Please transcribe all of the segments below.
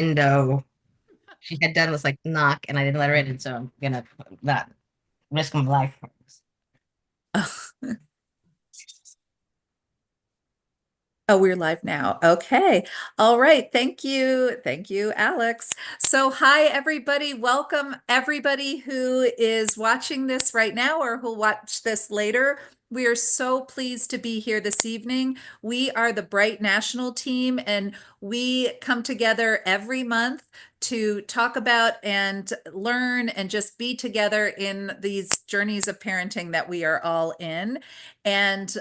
window she had done was like knock, and I didn't let her in, and so I'm gonna not risk my life. Oh, we're live now. Okay. All right. Thank you. Thank you, Alex. So, hi, everybody. Welcome, everybody who is watching this right now or who'll watch this later. We are so pleased to be here this evening. We are the Bright National Team, and we come together every month to talk about and learn and just be together in these journeys of parenting that we are all in. And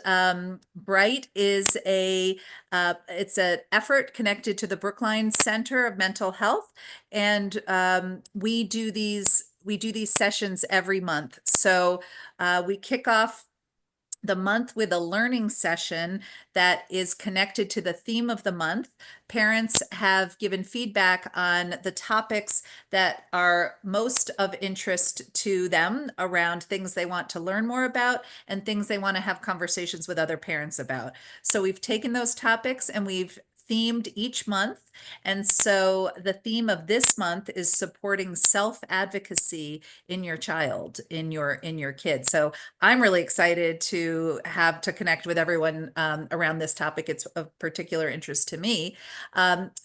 Bright is it's an effort connected to the Brookline Center of Mental Health, and we do these sessions every month. So we kick off the month with a learning session that is connected to the theme of the month. Parents have given feedback on the topics that are most of interest to them around things they want to learn more about and things they want to have conversations with other parents about. So we've taken those topics and we've themed each month. And so the theme of this month is supporting self-advocacy in your child, in your kid. So I'm really excited to have to connect with everyone around this topic. It's of particular interest to me.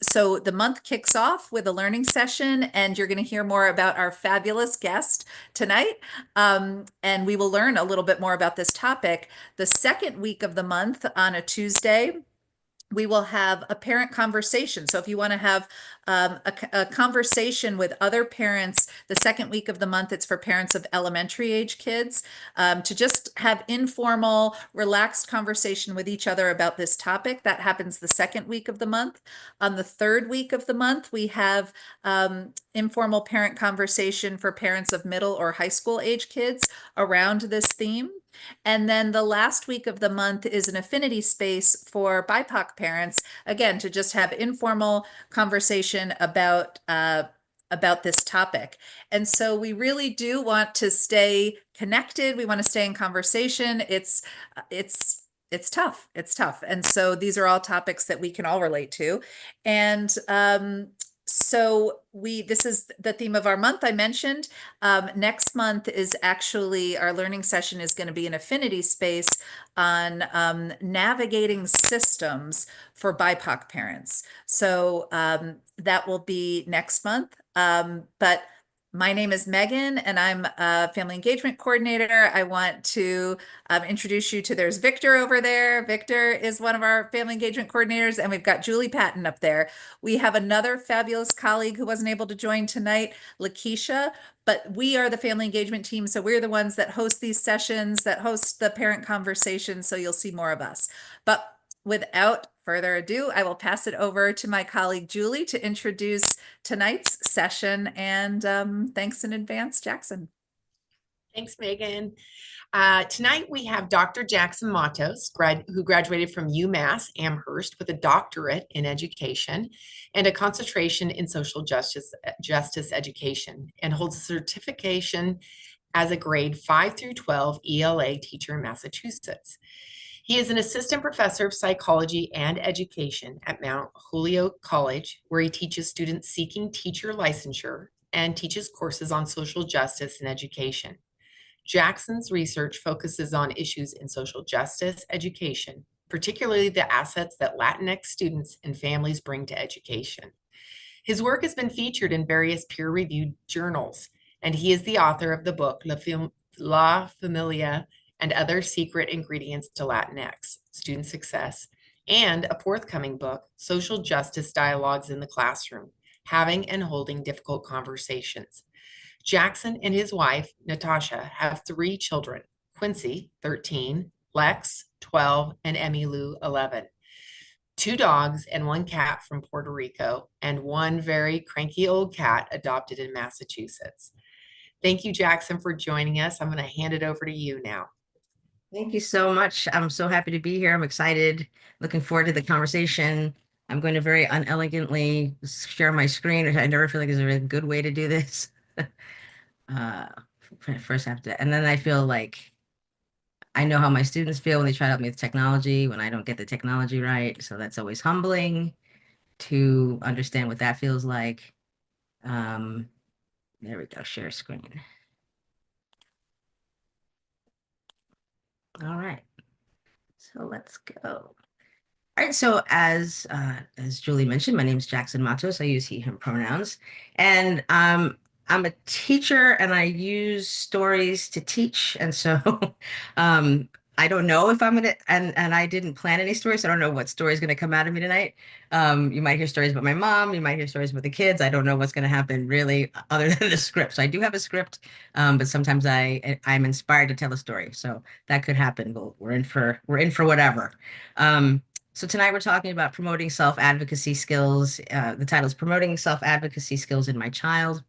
So the month kicks off with a learning session, and you're going to hear more about our fabulous guest tonight. And we will learn a little bit more about this topic. The second week of the month on a Tuesday, we will have a parent conversation. So if you want to have a conversation with other parents, the second week of the month, it's for parents of elementary age kids to just have informal, relaxed conversation with each other about this topic. That happens the second week of the month. On the third week of the month, we have informal parent conversation for parents of middle or high school age kids around this theme. And then the last week of the month is an affinity space for BIPOC parents, again, to just have informal conversation about this topic. And so we really do want to stay connected. We want to stay in conversation. It's tough. It's tough. And so these are all topics that we can all relate to. And so this is the theme of our month I mentioned. Next month is actually our learning session is going to be an affinity space on navigating systems for BIPOC parents. So that will be next month. But my name is Megan, and I'm a family engagement coordinator. I want to introduce you to, there's Victor over there. Victor is one of our family engagement coordinators, and we've got Julie Patton up there. We have another fabulous colleague who wasn't able to join tonight, Lakeisha, but we are the family engagement team. So we're the ones that host these sessions, that host the parent conversations. So you'll see more of us. But without further ado, I will pass it over to my colleague, Julie, to introduce tonight's session. And thanks in advance, Jackson. Thanks, Megan. Tonight we have Dr. Jackson Matos, who graduated from UMass Amherst with a doctorate in education and a concentration in social justice education, and holds a certification as a grade 5 through 12 ELA teacher in Massachusetts. He is an assistant professor of psychology and education at Mount Holyoke College, where he teaches students seeking teacher licensure and teaches courses on social justice and education. Jackson's research focuses on issues in social justice education, particularly the assets that Latinx students and families bring to education. His work has been featured in various peer-reviewed journals, and he is the author of the book La Familia and Other Secret Ingredients to Latinx Student Success, and a forthcoming book, Social Justice Dialogues in the Classroom, Having and Holding Difficult Conversations. Jackson and his wife, Natasha, have 3 children, Quincy, 13, Lex, 12, and Emmylou, 11. 2 dogs and 1 cat from Puerto Rico, and 1 very cranky old cat adopted in Massachusetts. Thank you, Jackson, for joining us. I'm going to hand it over to you now. Thank you so much. I'm so happy to be here. I'm excited, looking forward to the conversation. I'm going to very unelegantly share my screen, which I never feel like is a really good way to do this. uh, First I have to, and then I feel like I know how my students feel when they try to help me with technology, when I don't get the technology right. So that's always humbling to understand what that feels like. Um, there we go, share screen. All right, so let's go. All right, so as Julie mentioned, my name is Jackson Matos. I use he, him pronouns, and I'm a teacher, and I use stories to teach. And so, um, I don't know if I'm gonna, and I didn't plan any stories. So I don't know what story is gonna come out of me tonight. You might hear stories about my mom. You might hear stories about the kids. I don't know what's gonna happen really, other than the script. So I do have a script, but sometimes I'm inspired to tell a story. So that could happen. We're in for whatever. Um, so tonight we're talking about promoting self-advocacy skills. The title is Promoting Self-Advocacy Skills in My Child.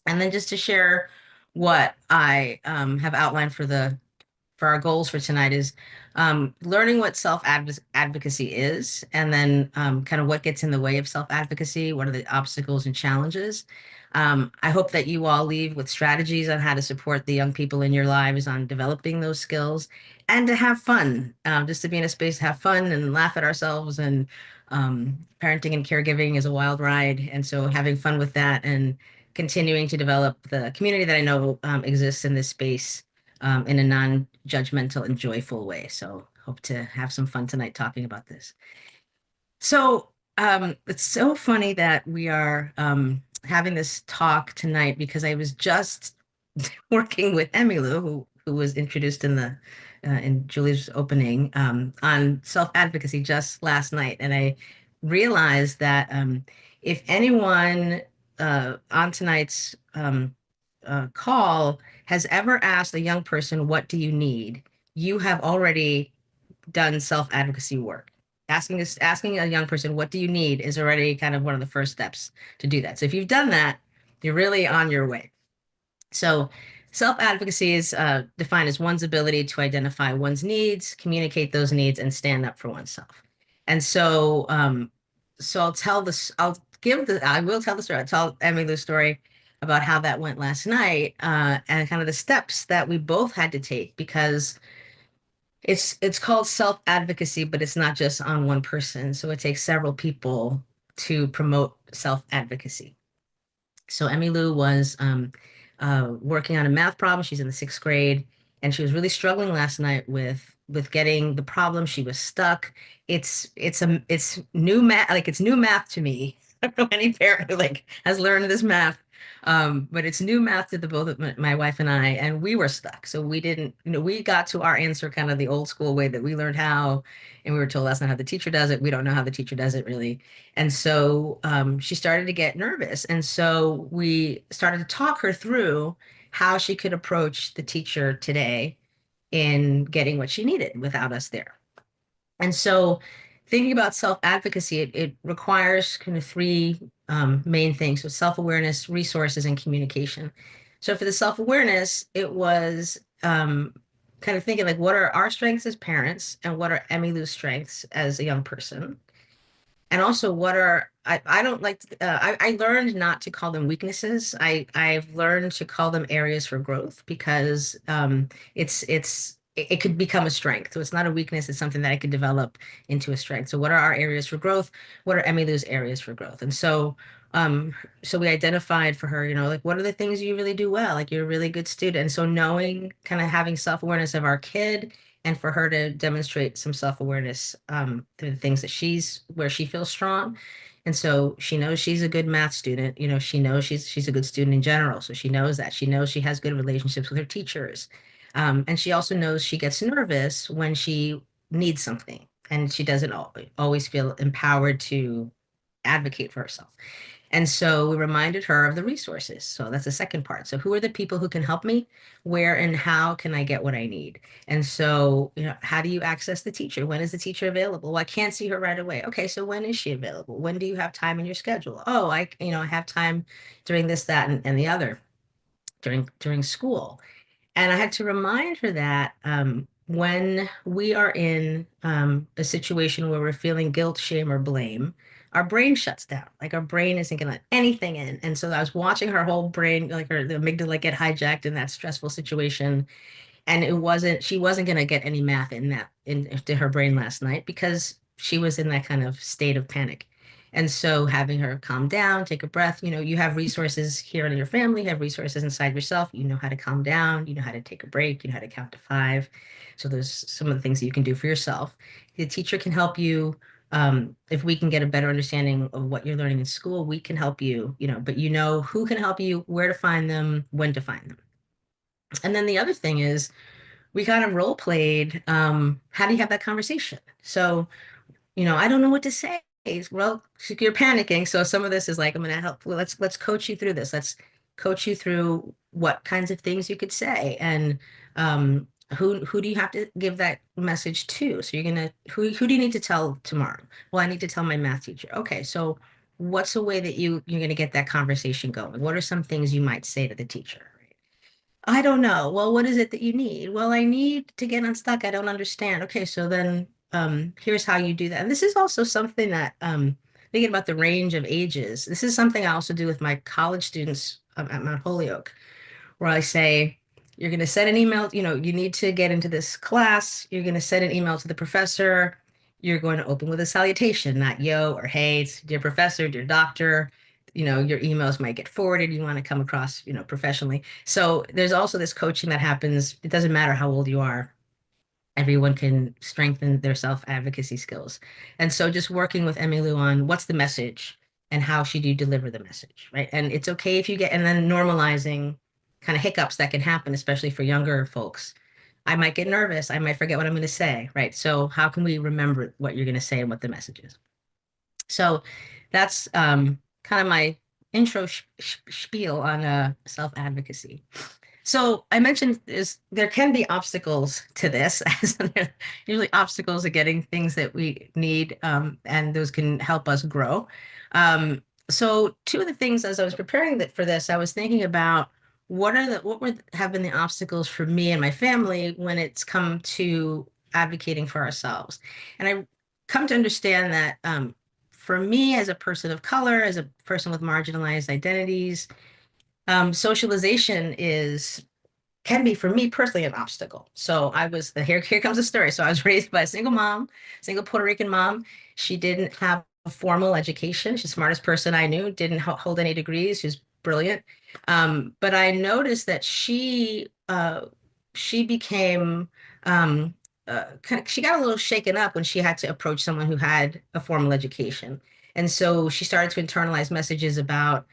And then just to share what I have outlined for our goals for tonight is learning what self-advocacy is, and then kind of what gets in the way of self-advocacy, what are the obstacles and challenges. I hope that you all leave with strategies on how to support the young people in your lives on developing those skills and to have fun, just to be in a space to have fun and laugh at ourselves. And parenting and caregiving is a wild ride. And so having fun with that and continuing to develop the community that I know exists in this space in a non-judgmental and joyful way. So hope to have some fun tonight talking about this. So it's so funny that we are having this talk tonight because I was just working with Emmylou, who was introduced in Julie's opening on self-advocacy just last night, and I realized that if anyone on tonight's call has ever asked a young person, "What do you need?" you have already done self-advocacy work. Asking a young person, "What do you need?" is already kind of one of the first steps to do that. So if you've done that, you're really on your way. So, self-advocacy is defined as one's ability to identify one's needs, communicate those needs, and stand up for oneself. And so I will tell the story. I'll tell Emily the story about how that went last night, and kind of the steps that we both had to take because it's called self-advocacy, but it's not just on one person. So it takes several people to promote self-advocacy. So Emmy Lou was working on a math problem. She's in the sixth grade, and she was really struggling last night with getting the problem. She was stuck. It's new math, like it's new math to me. I don't know any parent who like has learned this math. But it's new math to the both of my wife and I, and we were stuck. So we didn't, we got to our answer kind of the old school way that we learned how, and we were told that's not how the teacher does it. We don't know how the teacher does it really. And so she started to get nervous. And so we started to talk her through how she could approach the teacher today in getting what she needed without us there. And so thinking about self-advocacy, it requires kind of three main things. So self-awareness, resources, and communication. So for the self-awareness, it was kind of thinking like, what are our strengths as parents and what are Emmylou's strengths as a young person? And also, I don't like I learned not to call them weaknesses. I've learned to call them areas for growth because it could become a strength. So it's not a weakness, it's something that I could develop into a strength. So what are our areas for growth? What are Emmylou's areas for growth? And so we identified for her, like what are the things you really do well? Like you're a really good student. And so knowing, kind of having self-awareness of our kid and for her to demonstrate some self-awareness through the things that where she feels strong. And so she knows she's a good math student. She knows she's a good student in general. So she knows that. She knows she has good relationships with her teachers. And she also knows she gets nervous when she needs something. And she doesn't always feel empowered to advocate for herself. And so we reminded her of the resources. So that's the second part. So who are the people who can help me? Where and how can I get what I need? And so, how do you access the teacher? When is the teacher available? Well, I can't see her right away. Okay, so when is she available? When do you have time in your schedule? Oh, I have time during this, that, and the other during school. And I had to remind her that when we are in a situation where we're feeling guilt, shame, or blame, our brain shuts down. Like our brain isn't going to let anything in. And so I was watching her whole brain, like the amygdala get hijacked in that stressful situation. And she wasn't going to get any math into her brain last night because she was in that kind of state of panic. And so having her calm down, take a breath, you have resources here in your family, you have resources inside yourself. You know how to calm down, you know how to take a break, you know how to count to five. So there's some of the things that you can do for yourself. The teacher can help you. If we can get a better understanding of what you're learning in school, we can help you, but you know who can help you, where to find them, when to find them. And then the other thing is we kind of role played, how do you have that conversation? So I don't know what to say. Well, you're panicking. So some of this is like, I'm going to help. Well, let's coach you through this. Let's coach you through what kinds of things you could say, and who do you have to give that message to? So you're gonna who do you need to tell tomorrow? Well, I need to tell my math teacher. Okay, so what's a way that you're going to get that conversation going? What are some things you might say to the teacher? I don't know. Well, what is it that you need? Well, I need to get unstuck. I don't understand. Okay, so then here's how you do that. And this is also something that thinking about the range of ages. This is something I also do with my college students at Mount Holyoke, where I say, you're going to send an email, you need to get into this class. You're going to send an email to the professor. You're going to open with a salutation, not yo or hey, it's dear professor, dear doctor. Your emails might get forwarded. You want to come across, professionally. So there's also this coaching that happens. It doesn't matter how old you are. Everyone can strengthen their self-advocacy skills. And so just working with Emmylou on what's the message and how should you deliver the message, right? And it's okay if you get, and then normalizing kind of hiccups that can happen, especially for younger folks. I might get nervous. I might forget what I'm going to say, right? So how can we remember what you're going to say and what the message is? So that's kind of my intro spiel on self-advocacy. So I mentioned there can be obstacles to this, as there are usually obstacles to getting things that we need, and those can help us grow. So two of the things as I was preparing for this, I was thinking about have been the obstacles for me and my family when it's come to advocating for ourselves. And I come to understand that for me as a person of color, as a person with marginalized identities, socialization can be for me personally an obstacle. So here comes the story. So I was raised by a single mom, single Puerto Rican mom. She didn't have a formal education. She's the smartest person I knew, didn't hold any degrees. She was brilliant. But I noticed that she became she got a little shaken up when she had to approach someone who had a formal education. And so she started to internalize messages about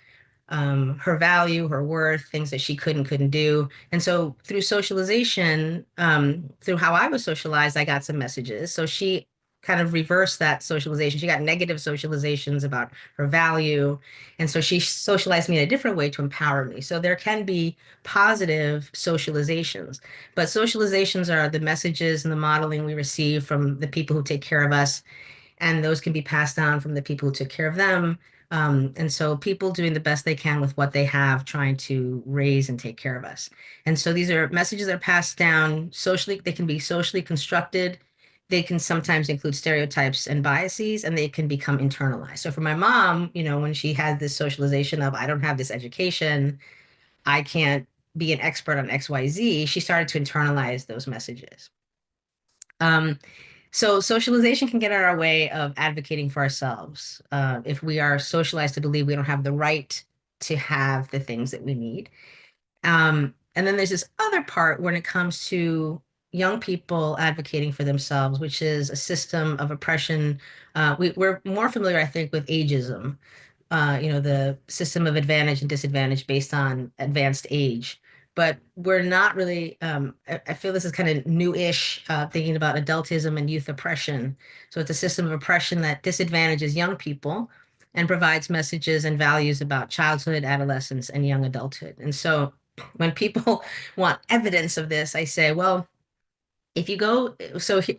her value, her worth, things that she couldn't do. And so through socialization, through how I was socialized, I got some messages. So she kind of reversed that socialization. She got negative socializations about her value. And so she socialized me in a different way to empower me. So there can be positive socializations, but socializations are the messages and the modeling we receive from the people who take care of us, and those can be passed down from the people who took care of them. And so people doing the best they can with what they have, trying to raise and take care of us. And so these are messages that are passed down socially. They can be socially constructed. They can sometimes include stereotypes and biases, and they can become internalized. So for my mom, when she had this socialization of, I don't have this education, I can't be an expert on XYZ, she started to internalize those messages. So socialization can get in our way of advocating for ourselves. If we are socialized to believe we don't have the right to have the things that we need. And then there's this other part when it comes to young people advocating for themselves, which is a system of oppression. We're more familiar, I think, with ageism, the system of advantage and disadvantage based on advanced age. But we're not really, I feel this is kind of new-ish, thinking about adultism and youth oppression. So it's a system of oppression that disadvantages young people and provides messages and values about childhood, adolescence, and young adulthood. And so when people want evidence of this, I say, well, if you go,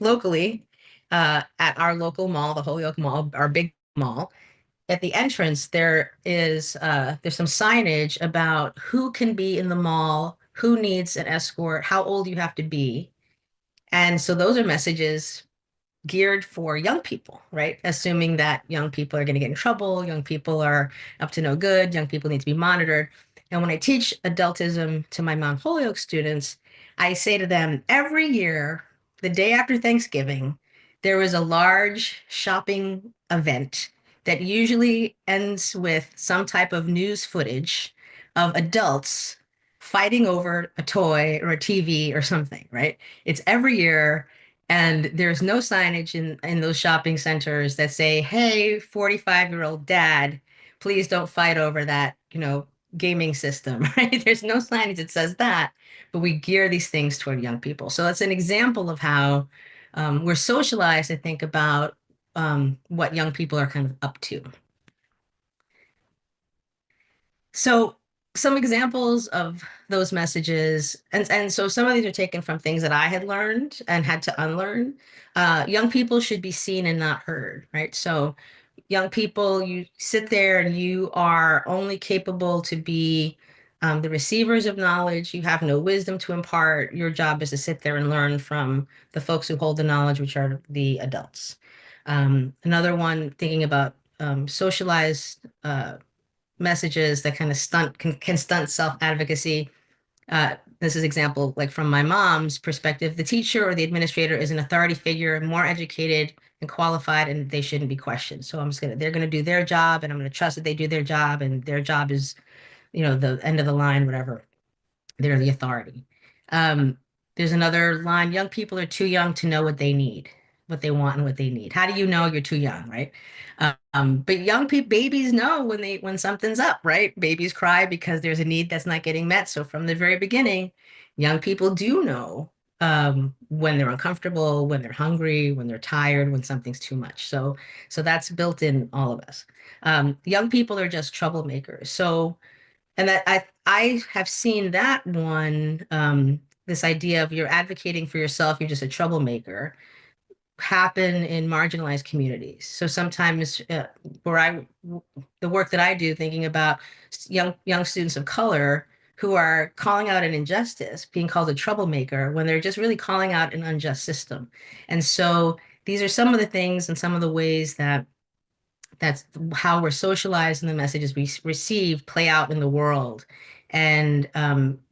locally, at our local mall, the Holyoke Mall, our big mall, at the entrance there's some signage about who can be in the mall, who needs an escort, how old you have to be. And so those are messages geared for young people, right? Assuming that young people are going to get in trouble, young people are up to no good, young people need to be monitored. And when I teach adultism to my Mount Holyoke students, I say to them, every year, the day after Thanksgiving, there was a large shopping event that usually ends with some type of news footage of adults fighting over a toy or a TV or something, right? It's every year, and there's no signage in those shopping centers that say, "Hey, 45-year-old dad, please don't fight over that, gaming system," right? There's no signage that says that, but we gear these things toward young people. So that's an example of how we're socialized to think about what young people are kind of up to. So some examples of those messages, and so some of these are taken from things that I had learned and had to unlearn. Young people should be seen and not heard, right? So young people, you sit there and you are only capable to be the receivers of knowledge. You have no wisdom to impart. Your job is to sit there and learn from the folks who hold the knowledge, which are the adults. Another one, thinking about socialized messages that kind of can stunt self-advocacy. This is example like from my mom's perspective, the teacher or the administrator is an authority figure, more educated and qualified, and they shouldn't be questioned. So they're gonna do their job, and I'm gonna trust that they do their job, and their job is, the end of the line, whatever. They're the authority. Um, there's another line, young people are too young to know what they need, what they want and what they need. How do you know you're too young, right? But young people, babies know when something's up, right? Babies cry because there's a need that's not getting met. So from the very beginning, young people do know when they're uncomfortable, when they're hungry, when they're tired, when something's too much. So that's built in all of us. Young people are just troublemakers. So and that I have seen that one, this idea of you're advocating for yourself, you're just a troublemaker, happen in marginalized communities. So sometimes where the work that I do, thinking about young students of color who are calling out an injustice, being called a troublemaker when they're just really calling out an unjust system. And so these are some of the things and some of the ways that's how we're socialized and the messages we receive play out in the world. And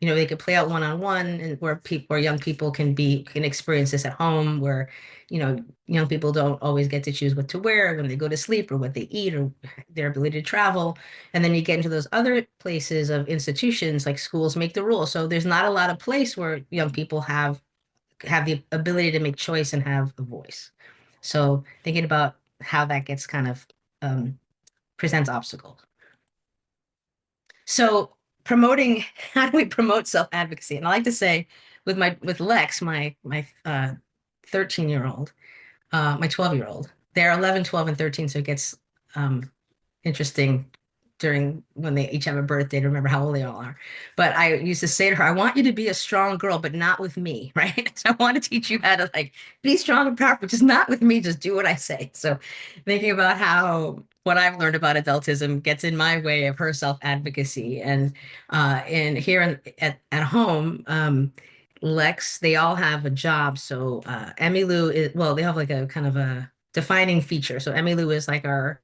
they could play out one-on-one, and where young people can experience this at home, where young people don't always get to choose what to wear when they go to sleep, or what they eat, or their ability to travel. And then you get into those other places of institutions, like schools make the rules. So there's not a lot of place where young people have the ability to make choice and have a voice. So thinking about how that gets kind of um, presents obstacles. So promoting, how do we promote self-advocacy? And I like to say with Lex, my 13-year-old, my 12-year-old, they're 11, 12, and 13, so it gets interesting during when they each have a birthday to remember how old they all are. But I used to say to her, I want you to be a strong girl, but not with me, right? So I want to teach you how to be strong and powerful, just not with me, just do what I say. So thinking about how what I've learned about adultism gets in my way of her self-advocacy. And here at home, Lex, they all have a job. So Emmy Lou is, well, they have like a kind of a defining feature. So Emmy Lou is like our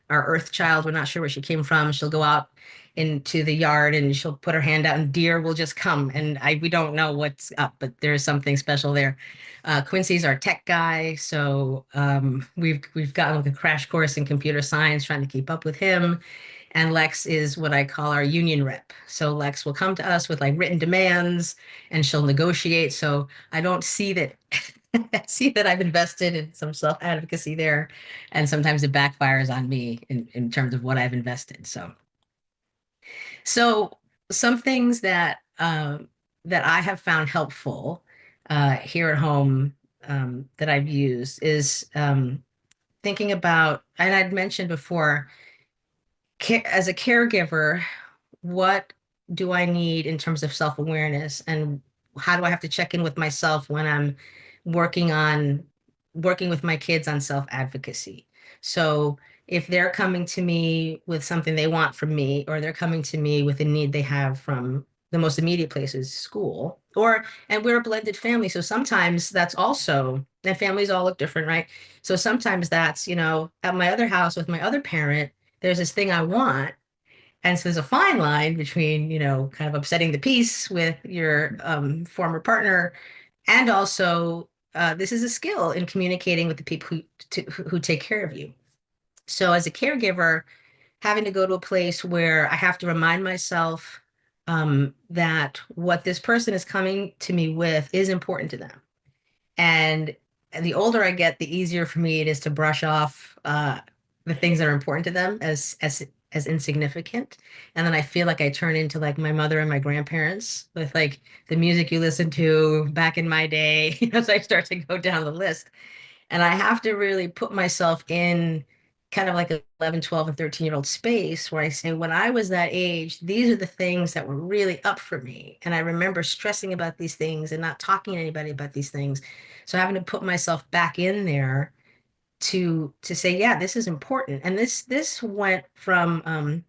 earth child. We're not sure where she came from. She'll go out into the yard and she'll put her hand out and deer will just come. And we don't know what's up, but there's something special there. Quincy's our tech guy. So we've gotten like a crash course in computer science, trying to keep up with him. And Lex is what I call our union rep. So Lex will come to us with like written demands and she'll negotiate. So I don't see that see that I've invested in some self-advocacy there. And sometimes it backfires on me in terms of what I've invested. So some things that I have found helpful here at home that I've used is thinking about, and I'd mentioned before, as a caregiver, what do I need in terms of self-awareness, and how do I have to check in with myself when I'm working on working with my kids on self-advocacy? So if they're coming to me with something they want from me, or they're coming to me with a need they have from the most immediate places, school, and we're a blended family. So sometimes that's also, and families all look different, right? So sometimes that's, at my other house with my other parent, there's this thing I want. And so there's a fine line between, kind of upsetting the peace with your former partner, and also this is a skill in communicating with the people who take care of you. So as a caregiver, having to go to a place where I have to remind myself that what this person is coming to me with is important to them. And the older I get, the easier for me it is to brush off the things that are important to them as insignificant. And then I feel like I turn into like my mother and my grandparents with like the music you listen to back in my day, as I start to go down the list. And I have to really put myself in kind of like a 11, 12, and 13-year-old space where I say, when I was that age, these are the things that were really up for me. And I remember stressing about these things and not talking to anybody about these things. So having to put myself back in there to say, yeah, this is important. And this went from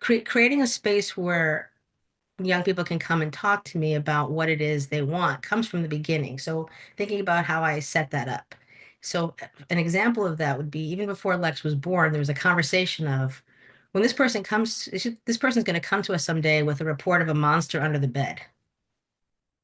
creating a space where young people can come and talk to me about what it is they want comes from the beginning. So thinking about how I set that up. So an example of that would be even before Lex was born, there was a conversation of when this person comes, this person's going to come to us someday with a report of a monster under the bed.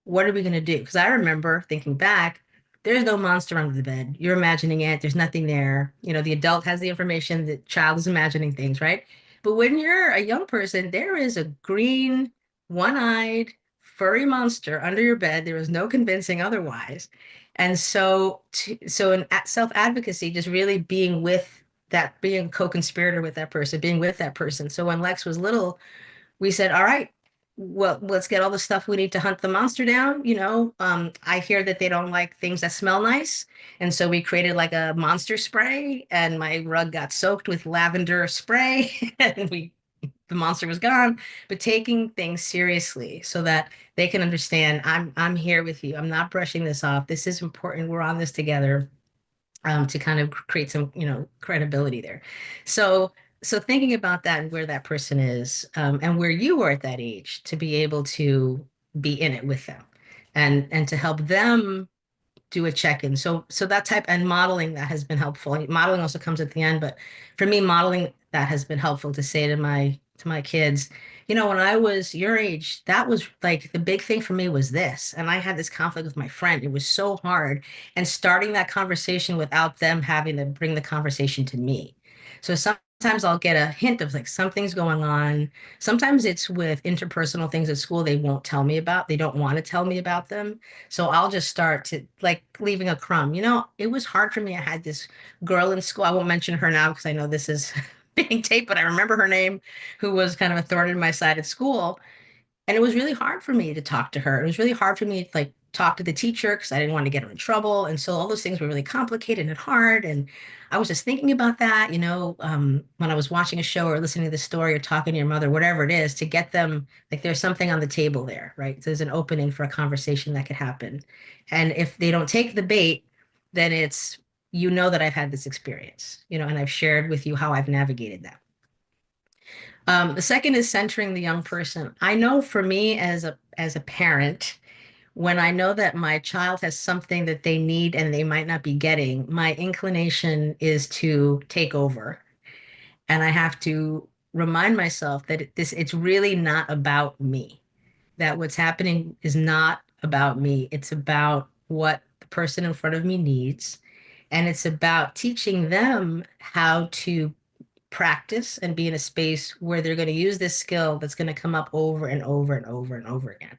What are we going to do? Because I remember thinking back, there's no monster under the bed. You're imagining it. There's nothing there. You know, the adult has the information, the child is imagining things, right? But when you're a young person, there is a green, one-eyed, furry monster under your bed. There is no convincing otherwise. And so in self-advocacy, just really being with that, being a co-conspirator with that person, being with that person. So when Lex was little, we said, all right, well, let's get all the stuff we need to hunt the monster down. I hear that they don't like things that smell nice. And so we created like a monster spray, and my rug got soaked with lavender spray and the monster was gone. But taking things seriously so that they can understand I'm here with you. I'm not brushing this off. This is important. We're on this together, to kind of create some, credibility there. So, so thinking about that and where that person is, and where you were at that age, to be able to be in it with them, and to help them do a check-in. So that type and modeling that has been helpful. Modeling also comes at the end, but for me, modeling that has been helpful to say to my kids, when I was your age, that was like the big thing for me was this. And I had this conflict with my friend. It was so hard. And starting that conversation without them having to bring the conversation to me. So sometimes I'll get a hint of like something's going on. Sometimes it's with interpersonal things at school they won't tell me about. They don't want to tell me about them. So I'll just start to like leaving a crumb. It was hard for me. I had this girl in school. I won't mention her now because I know this is being taped, but I remember her name, who was kind of a thorn in my side at school. And it was really hard for me to talk to her. It was really hard for me to like talk to the teacher because I didn't want to get her in trouble. And so all those things were really complicated and hard. And I was just thinking about that, when I was watching a show or listening to the story or talking to your mother, whatever it is, to get them like there's something on the table there, right? So there's an opening for a conversation that could happen. And if they don't take the bait, then it's, that I've had this experience, and I've shared with you how I've navigated that. The second is centering the young person. I know for me as a parent, when I know that my child has something that they need and they might not be getting, my inclination is to take over. And I have to remind myself that it's really not about me, that what's happening is not about me. It's about what the person in front of me needs. And it's about teaching them how to practice and be in a space where they're going to use this skill that's going to come up over and over and over and over again.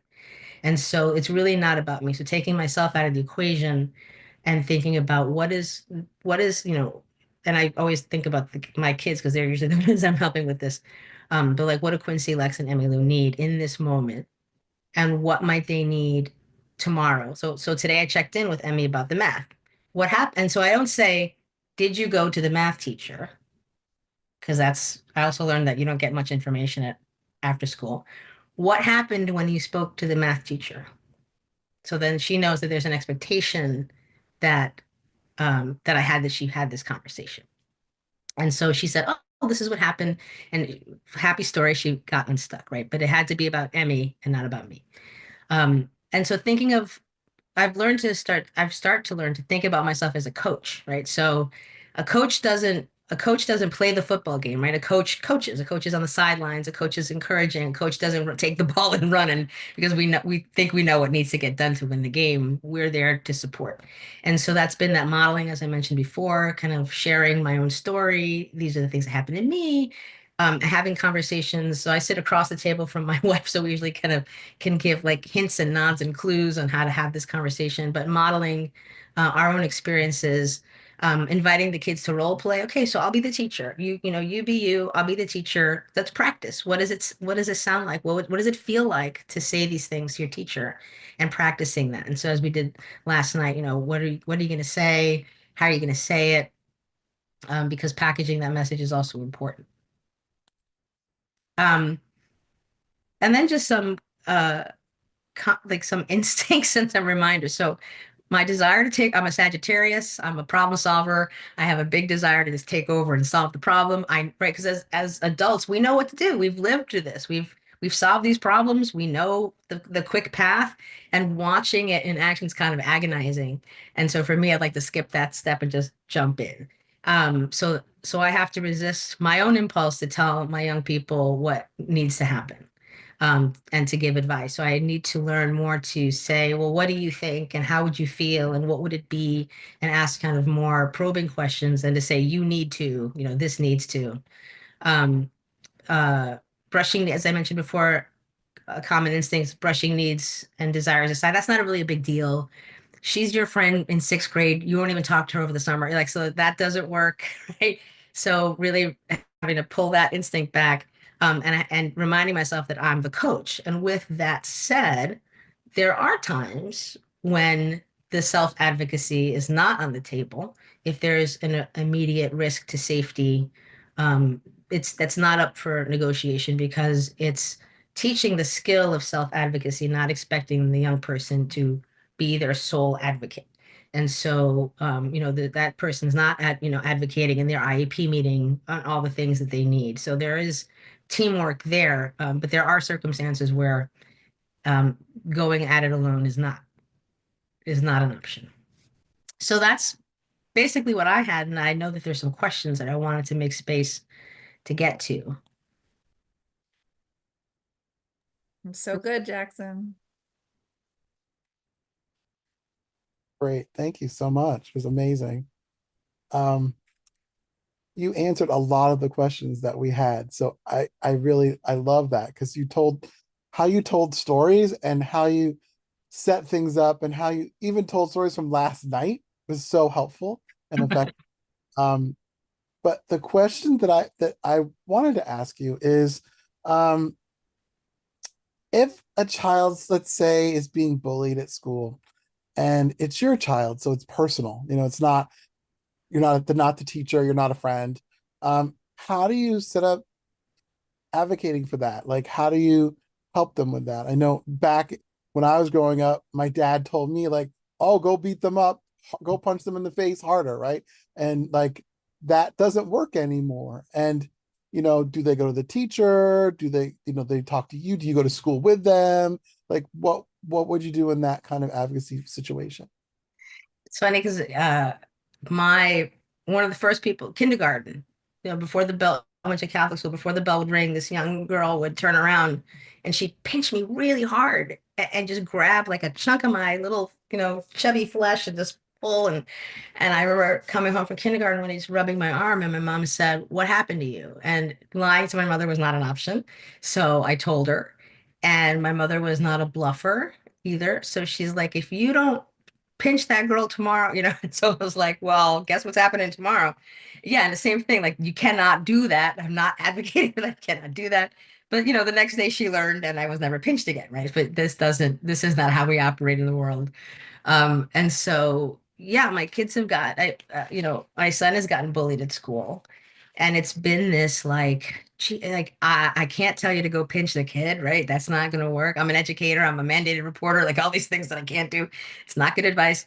And so it's really not about me. So taking myself out of the equation and thinking about what is, and I always think about my kids because they're usually the ones I'm helping with this. But like, what do Quincy, Lex, and Emily Lou need in this moment? And what might they need tomorrow? So today I checked in with Emmy about the math. What happened? And so I don't say, did you go to the math teacher? Because I also learned that you don't get much information after school. What happened when you spoke to the math teacher? So then she knows that there's an expectation that that she had this conversation. And so she said, "Oh, this is what happened." And happy story, she got unstuck, right? But it had to be about Emmy and not about me. And so thinking of I've started to learn to think about myself as a coach, right? So a coach doesn't a coach doesn't play the football game, right? A coach is on the sidelines, a coach is encouraging, a coach doesn't take the ball and run. And because we think we know what needs to get done to win the game, we're there to support. And so that's been that modeling, as I mentioned before, kind of sharing my own story. These are the things that happened to me. Having conversations. So I sit across the table from my wife, so we usually kind of can give like hints and nods and clues on how to have this conversation, but modeling our own experiences, inviting the kids to role play. Okay, so I'll be the teacher. You be you. I'll be the teacher. Let's practice. What does it sound like? What does it feel like to say these things to your teacher, and practicing that. And so as we did last night, what are you going to say? How are you going to say it? Because packaging that message is also important. Um, and then just some uh like some instincts and some reminders. So my desire to take, I'm a Sagittarius, I'm a problem solver. I have a big desire to just take over and solve the problem. Right, because as adults, we know what to do. We've lived through this. We've solved these problems. We know the quick path, and watching it in action is kind of agonizing. And so for me, I'd like to skip that step and just jump in. So I have to resist my own impulse to tell my young people what needs to happen, and to give advice. So I need to learn more to say, well, what do you think? And how would you feel? And what would it be? And ask kind of more probing questions than to say, you need to, this needs to. Um, uh, Brushing, as I mentioned before, common instincts, brushing needs and desires aside, that's not really a big deal. She's your friend in sixth grade. You won't even talk to her over the summer. You're like, so that doesn't work, right? So really having to pull that instinct back, and reminding myself that I'm the coach. And with that said, there are times when the self advocacy is not on the table. If there's an immediate risk to safety, um, that's not up for negotiation, because it's teaching the skill of self advocacy, not expecting the young person to be their sole advocate. And so, that person's not advocating in their IEP meeting on all the things that they need. So there is teamwork there, but there are circumstances where um, going at it alone is not an option. So that's basically what I had, and I know that there's some questions that I wanted to make space to get to. So good, Jackson. Great. Thank you so much. It was amazing. Um, you answered a lot of the questions that we had. So I love that, because you told how you told stories and how you set things up and how you even told stories from last night was so helpful and effective. Um, but the question that I wanted to ask you is, um, if a child, let's say, is being bullied at school, and it's your child, so it's personal, it's not, not the teacher, you're not a friend. How do you set up advocating for that? Like, how do you help them with that? I know back when I was growing up, my dad told me, like, oh, go beat them up, go punch them in the face harder, right? And like, that doesn't work anymore. And do they go to the teacher? Do they, they talk to you? Do you go to school with them? Like, what would you do in that kind of advocacy situation? It's funny because my one of the first people, kindergarten, before the bell, I went to Catholic school. Before the bell would ring, this young girl would turn around and she'd pinch me really hard, and just grab like a chunk of my little, chubby flesh and just pull. And I remember coming home from kindergarten when he's rubbing my arm, and my mom said, "What happened to you?" And lying to my mother was not an option. So I told her, and my mother was not a bluffer either. So she's like, if you don't pinch that girl tomorrow, And so I was like, well, guess what's happening tomorrow? Yeah, and the same thing, like, you cannot do that. I'm not advocating for that. Cannot do that. But the next day she learned, and I was never pinched again, right? But this is not how we operate in the world. And so, yeah, my kids have got, my son has gotten bullied at school, and it's been this like, gee, like I can't tell you to go pinch the kid, right? That's not going to work. I'm an educator. I'm a mandated reporter, like all these things that I can't do. It's not good advice.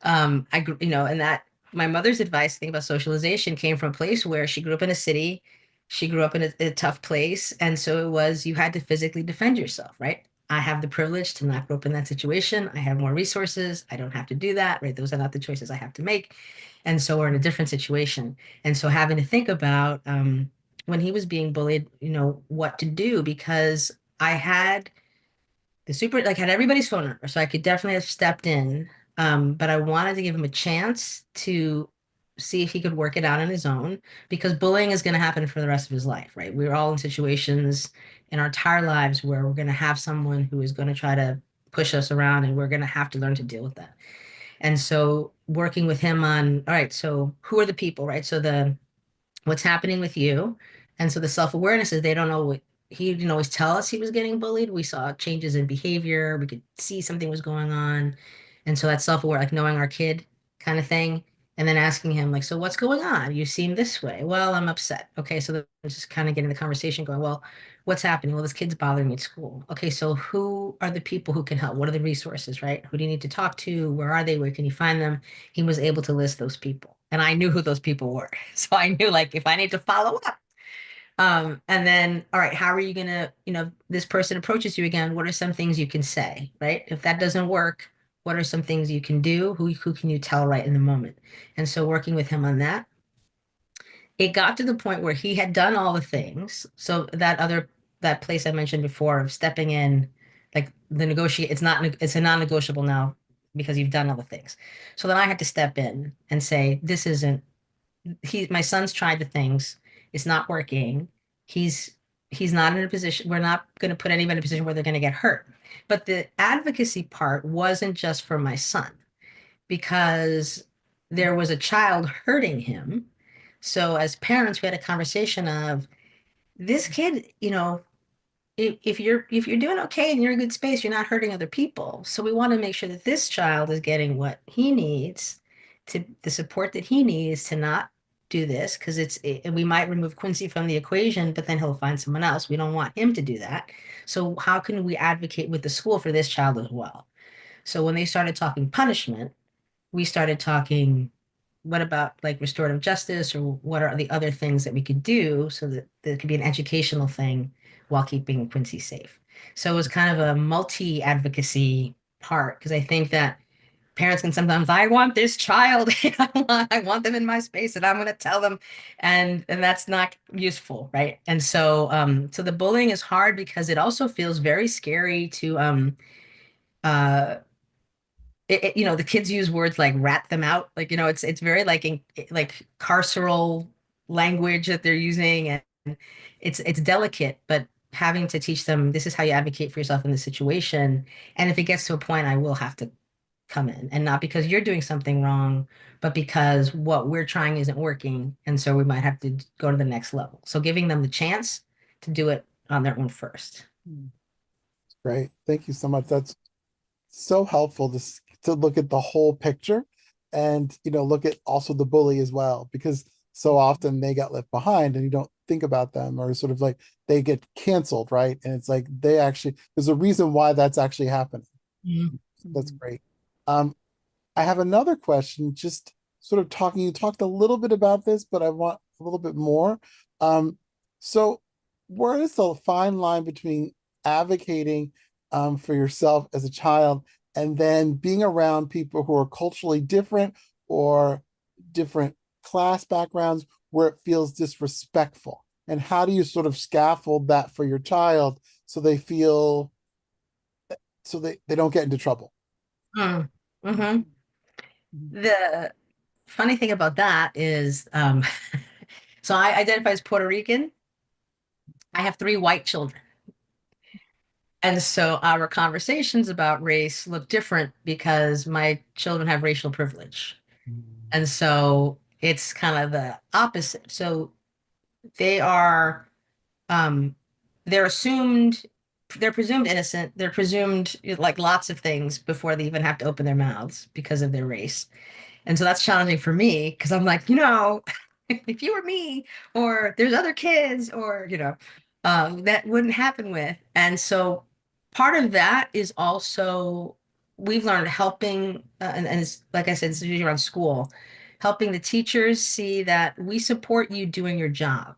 And that my mother's advice, thing about socialization, came from a place where she grew up in a city. She grew up in a tough place. And so it was, you had to physically defend yourself, right? I have the privilege to not grow up in that situation. I have more resources. I don't have to do that, right? Those are not the choices I have to make. And so we're in a different situation. And so having to think about when he was being bullied, what to do, because I had had everybody's phone number, so I could definitely have stepped in. But I wanted to give him a chance to see if he could work it out on his own, because bullying is going to happen for the rest of his life, right? We're all in situations in our entire lives where we're going to have someone who is going to try to push us around, and we're going to have to learn to deal with that. And so working with him on, all right, so who are the people, right? So what's happening with you. And so the self-awareness is they don't know what he didn't always tell us he was getting bullied. We saw changes in behavior. We could see something was going on. And so that's self-aware, like knowing our kid kind of thing. And then asking him, like, so what's going on? You seem this way. Well, I'm upset. Okay. So then just kind of getting the conversation going, well, what's happening? Well, this kid's bothering me at school. Okay. So who are the people who can help? What are the resources, right? Who do you need to talk to? Where are they? Where can you find them? He was able to list those people. And I knew who those people were. So I knew, like, if I need to follow up. And then, all right, how are you gonna, this person approaches you again, what are some things you can say, right? If that doesn't work, what are some things you can do? Who can you tell right in the moment? And so working with him on that, it got to the point where he had done all the things. So that place I mentioned before of stepping in, like the negotiate, it's a non-negotiable now because you've done all the things. So then I had to step in and say, this isn't my son's tried the things. It's not working. He's he's not in a position. We're not going to put anybody in a position where they're going to get hurt. But the advocacy part wasn't just for my son, because there was a child hurting him. So as parents, we had a conversation of this kid, if you're doing okay and you're in a good space, you're not hurting other people. So we want to make sure that this child is getting what he needs, to the support that he needs to not do this, because and we might remove Quincy from the equation, but then he'll find someone else. We don't want him to do that. So how can we advocate with the school for this child as well? So when they started talking punishment, we started talking, what about like restorative justice, or what are the other things that we could do so that there could be an educational thing while keeping Quincy safe. So it was kind of a multi-advocacy part, because I think that parents can sometimes, I want this child, I want them in my space, and I'm going to tell them, and that's not useful, right? And so the bullying is hard because it also feels very scary to uh the kids use words like rat them out, like, it's very like carceral language that they're using, and it's delicate, but having to teach them, this is how you advocate for yourself in this situation. And if it gets to a point, I will have to come in, and not because you're doing something wrong, but because what we're trying isn't working, and so we might have to go to the next level. So giving them the chance to do it on their own first. Great. Thank you so much. That's so helpful to look at the whole picture, and look at also the bully as well, because so often they got left behind and you don't think about them, or sort of like they get canceled, right? And it's like there's a reason why that's actually happening. Mhm. That's great. um I have another question, just sort of you talked a little bit about this, but I want a little bit more. So where is the fine line between advocating for yourself as a child, and then being around people who are culturally different, or different class backgrounds, where it feels disrespectful? And how do you sort of scaffold that for your child so they feel, so they don't get into trouble? Mm. hmm The funny thing about that is, so I identify as Puerto Rican. I have three white children. And so our conversations about race look different because my children have racial privilege. And so it's kind of the opposite. So they are, um, they're assumed, they're presumed innocent. They're presumed like lots of things before they even have to open their mouths because of their race. And so that's challenging for me, because I'm like, if you were me, or there's other kids, or, that wouldn't happen with. And so part of that is also, we've learned helping, and it's, like I said, it's usually around school, helping the teachers see that we support you doing your job.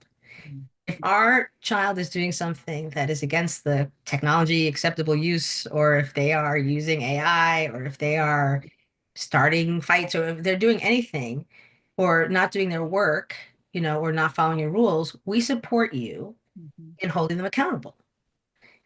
if our child is doing something that is against the technology acceptable use, or if they are using AI, or if they are starting fights, or if they're doing anything, or not doing their work, or not following your rules, we support you Mhm. in holding them accountable.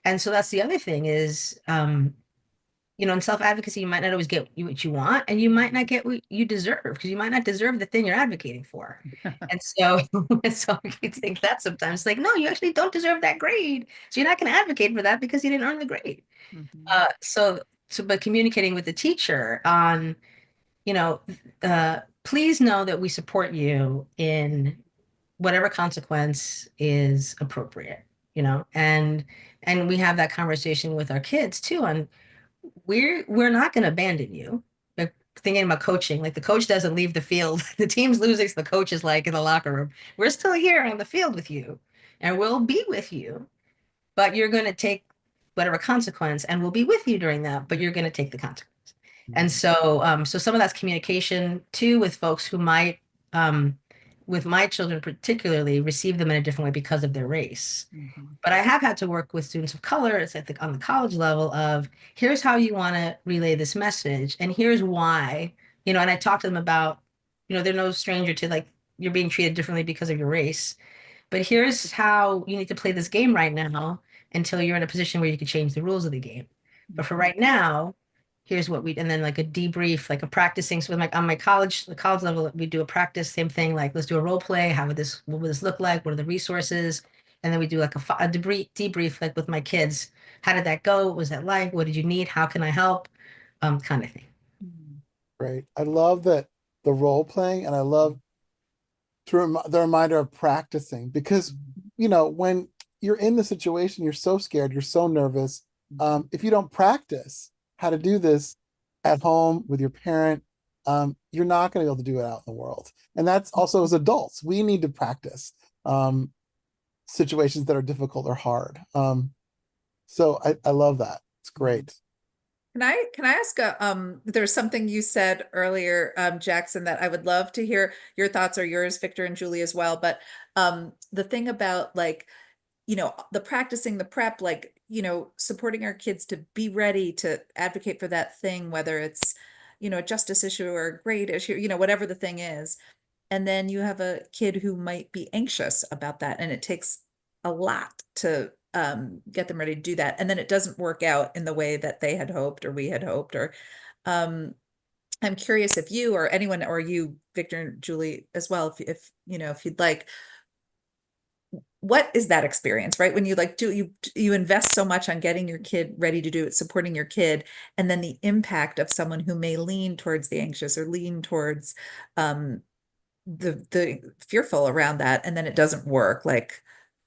And so that's the other thing is, in self-advocacy, you might not always get what you want, and you might not get what you deserve because you might not deserve the thing you're advocating for. And so, and so you think that sometimes, like, no, you actually don't deserve that grade. So you're not going to advocate for that because you didn't earn the grade. Mhm. But communicating with the teacher on, you know, please know that we support you in whatever consequence is appropriate, and we have that conversation with our kids too on we're not going to abandon you. Like, thinking about coaching, like the coach doesn't leave the field. The team's losing, so the coach is like in the locker room. We're still here on the field with you, and we'll be with you, but you're going to take whatever consequence, and we'll be with you during that, but you're going to take the consequence. And so some of that's communication too with folks who might, with my children particularly, receive them in a different way because of their race. Mhm. But I have had to work with students of color. It's at on the college level of here's how you want to relay this message, and here's why. And I talk to them about, they're no stranger to like you're being treated differently because of your race. But here's how you need to play this game right now until you're in a position where you can change the rules of the game. But for Mhm. right now, here's what we and then like a debrief, like a practicing. So like on the college level, we do a practice, same thing, like let's do a role play. What would this look like? What are the resources? And then we do like a debrief, like with my kids. How did that go? What was that like? What did you need? How can I help? Kind of thing. Mhm. Great. I love that the role playing, and I love the reminder of practicing because when you're in the situation, you're so scared, you're so nervous. If you don't practice how to do this at home with your parent, you're not going to be able to do it out in the world. And that's also as adults, we need to practice situations that are difficult or hard. So I love that. It's great. Can I ask there's something you said earlier, Jackson, that I would love to hear your thoughts or yours, Victor and Julie as well. But the thing about like, the practicing, the prep, like, supporting our kids to be ready to advocate for that thing, whether it's, a justice issue or a grade issue, whatever the thing is. And then you have a kid who might be anxious about that, and it takes a lot to get them ready to do that. And then it doesn't work out in the way that they had hoped or we had hoped. Or um, I'm curious if you or anyone or you, Victor and Julie as well, if if you'd like, what is that experience, right? When you like you invest so much on getting your kid ready to do it, supporting your kid, and then the impact of someone who may lean towards the anxious or lean towards um the fearful around that, and then it doesn't work, like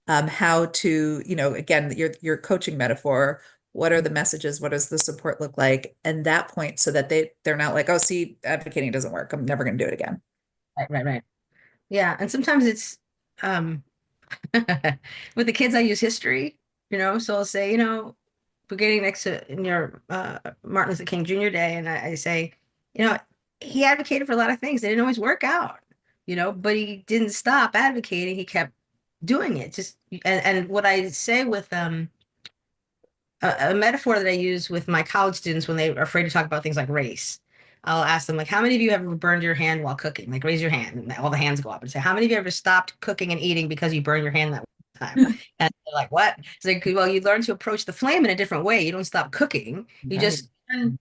how to, again, your coaching metaphor, what are the messages, what does the support look like and that point, so that they're not like, oh, see, advocating doesn't work, I'm never going to do it again. Right, right, right. Yeah, and sometimes it's um with the kids I use history, so I'll say, we're getting next to near Martin Luther King Jr. Day, and I say, you know, he advocated for a lot of things. They didn't always work out, but he didn't stop advocating. He kept doing it. And what I say with a metaphor that I use with my college students when they are afraid to talk about things like race. I'll ask them, like, how many of you ever burned your hand while cooking? Like, raise your hand, and all the hands go up and say, how many of you ever stopped cooking and eating because you burned your hand that time? And they're like, what? It's like, well, you learn to approach the flame in a different way. You don't stop cooking. You Right. just,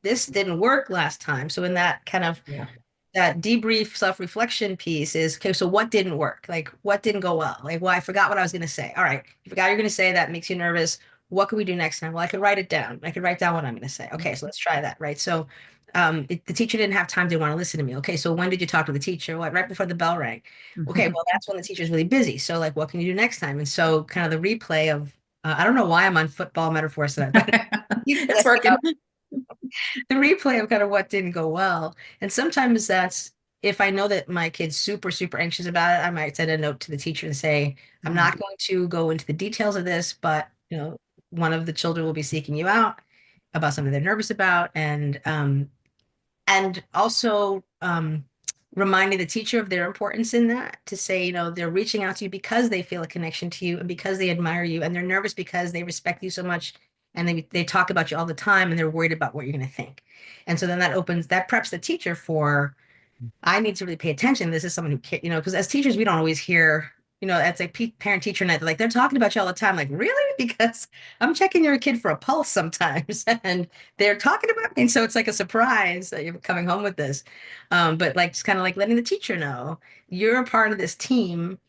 this didn't work last time. So in that kind of Yeah. that debrief self-reflection piece is okay, so what didn't work? Like what didn't go well? Like, well, I forgot what I was going to say. All right, you forgot you're going to say that makes you nervous. What can we do next time? Well, I could write it down. I could write down what I'm going to say. Okay, so let's try that. Right. So the teacher didn't have time to want to listen to me. Okay, so when did you talk to the teacher? What, right before the bell rang? Okay, well, that's when the teacher's really busy. So like, what can you do next time? And so kind of the replay of I don't know why I'm on football metaphors tonight, but It's working. the replay of kind of what didn't go well. And sometimes that's if I know that my kid's super, super anxious about it, I might send a note to the teacher and say, I'm not going to go into the details of this, but one of the children will be seeking you out about something they're nervous about. And also reminding the teacher of their importance in that, to say, they're reaching out to you because they feel a connection to you and because they admire you, and they're nervous because they respect you so much, and they talk about you all the time, and they're worried about what you're going to think. And so then that preps the teacher for, I need to really pay attention. This is someone who because as teachers, we don't always hear, it's like parent teacher night. Like they're talking about you all the time. Like, really? Because I'm checking your kid for a pulse sometimes, and they're talking about me. And so it's like a surprise that you're coming home with this. But like, just kind of like letting the teacher know you're a part of this team,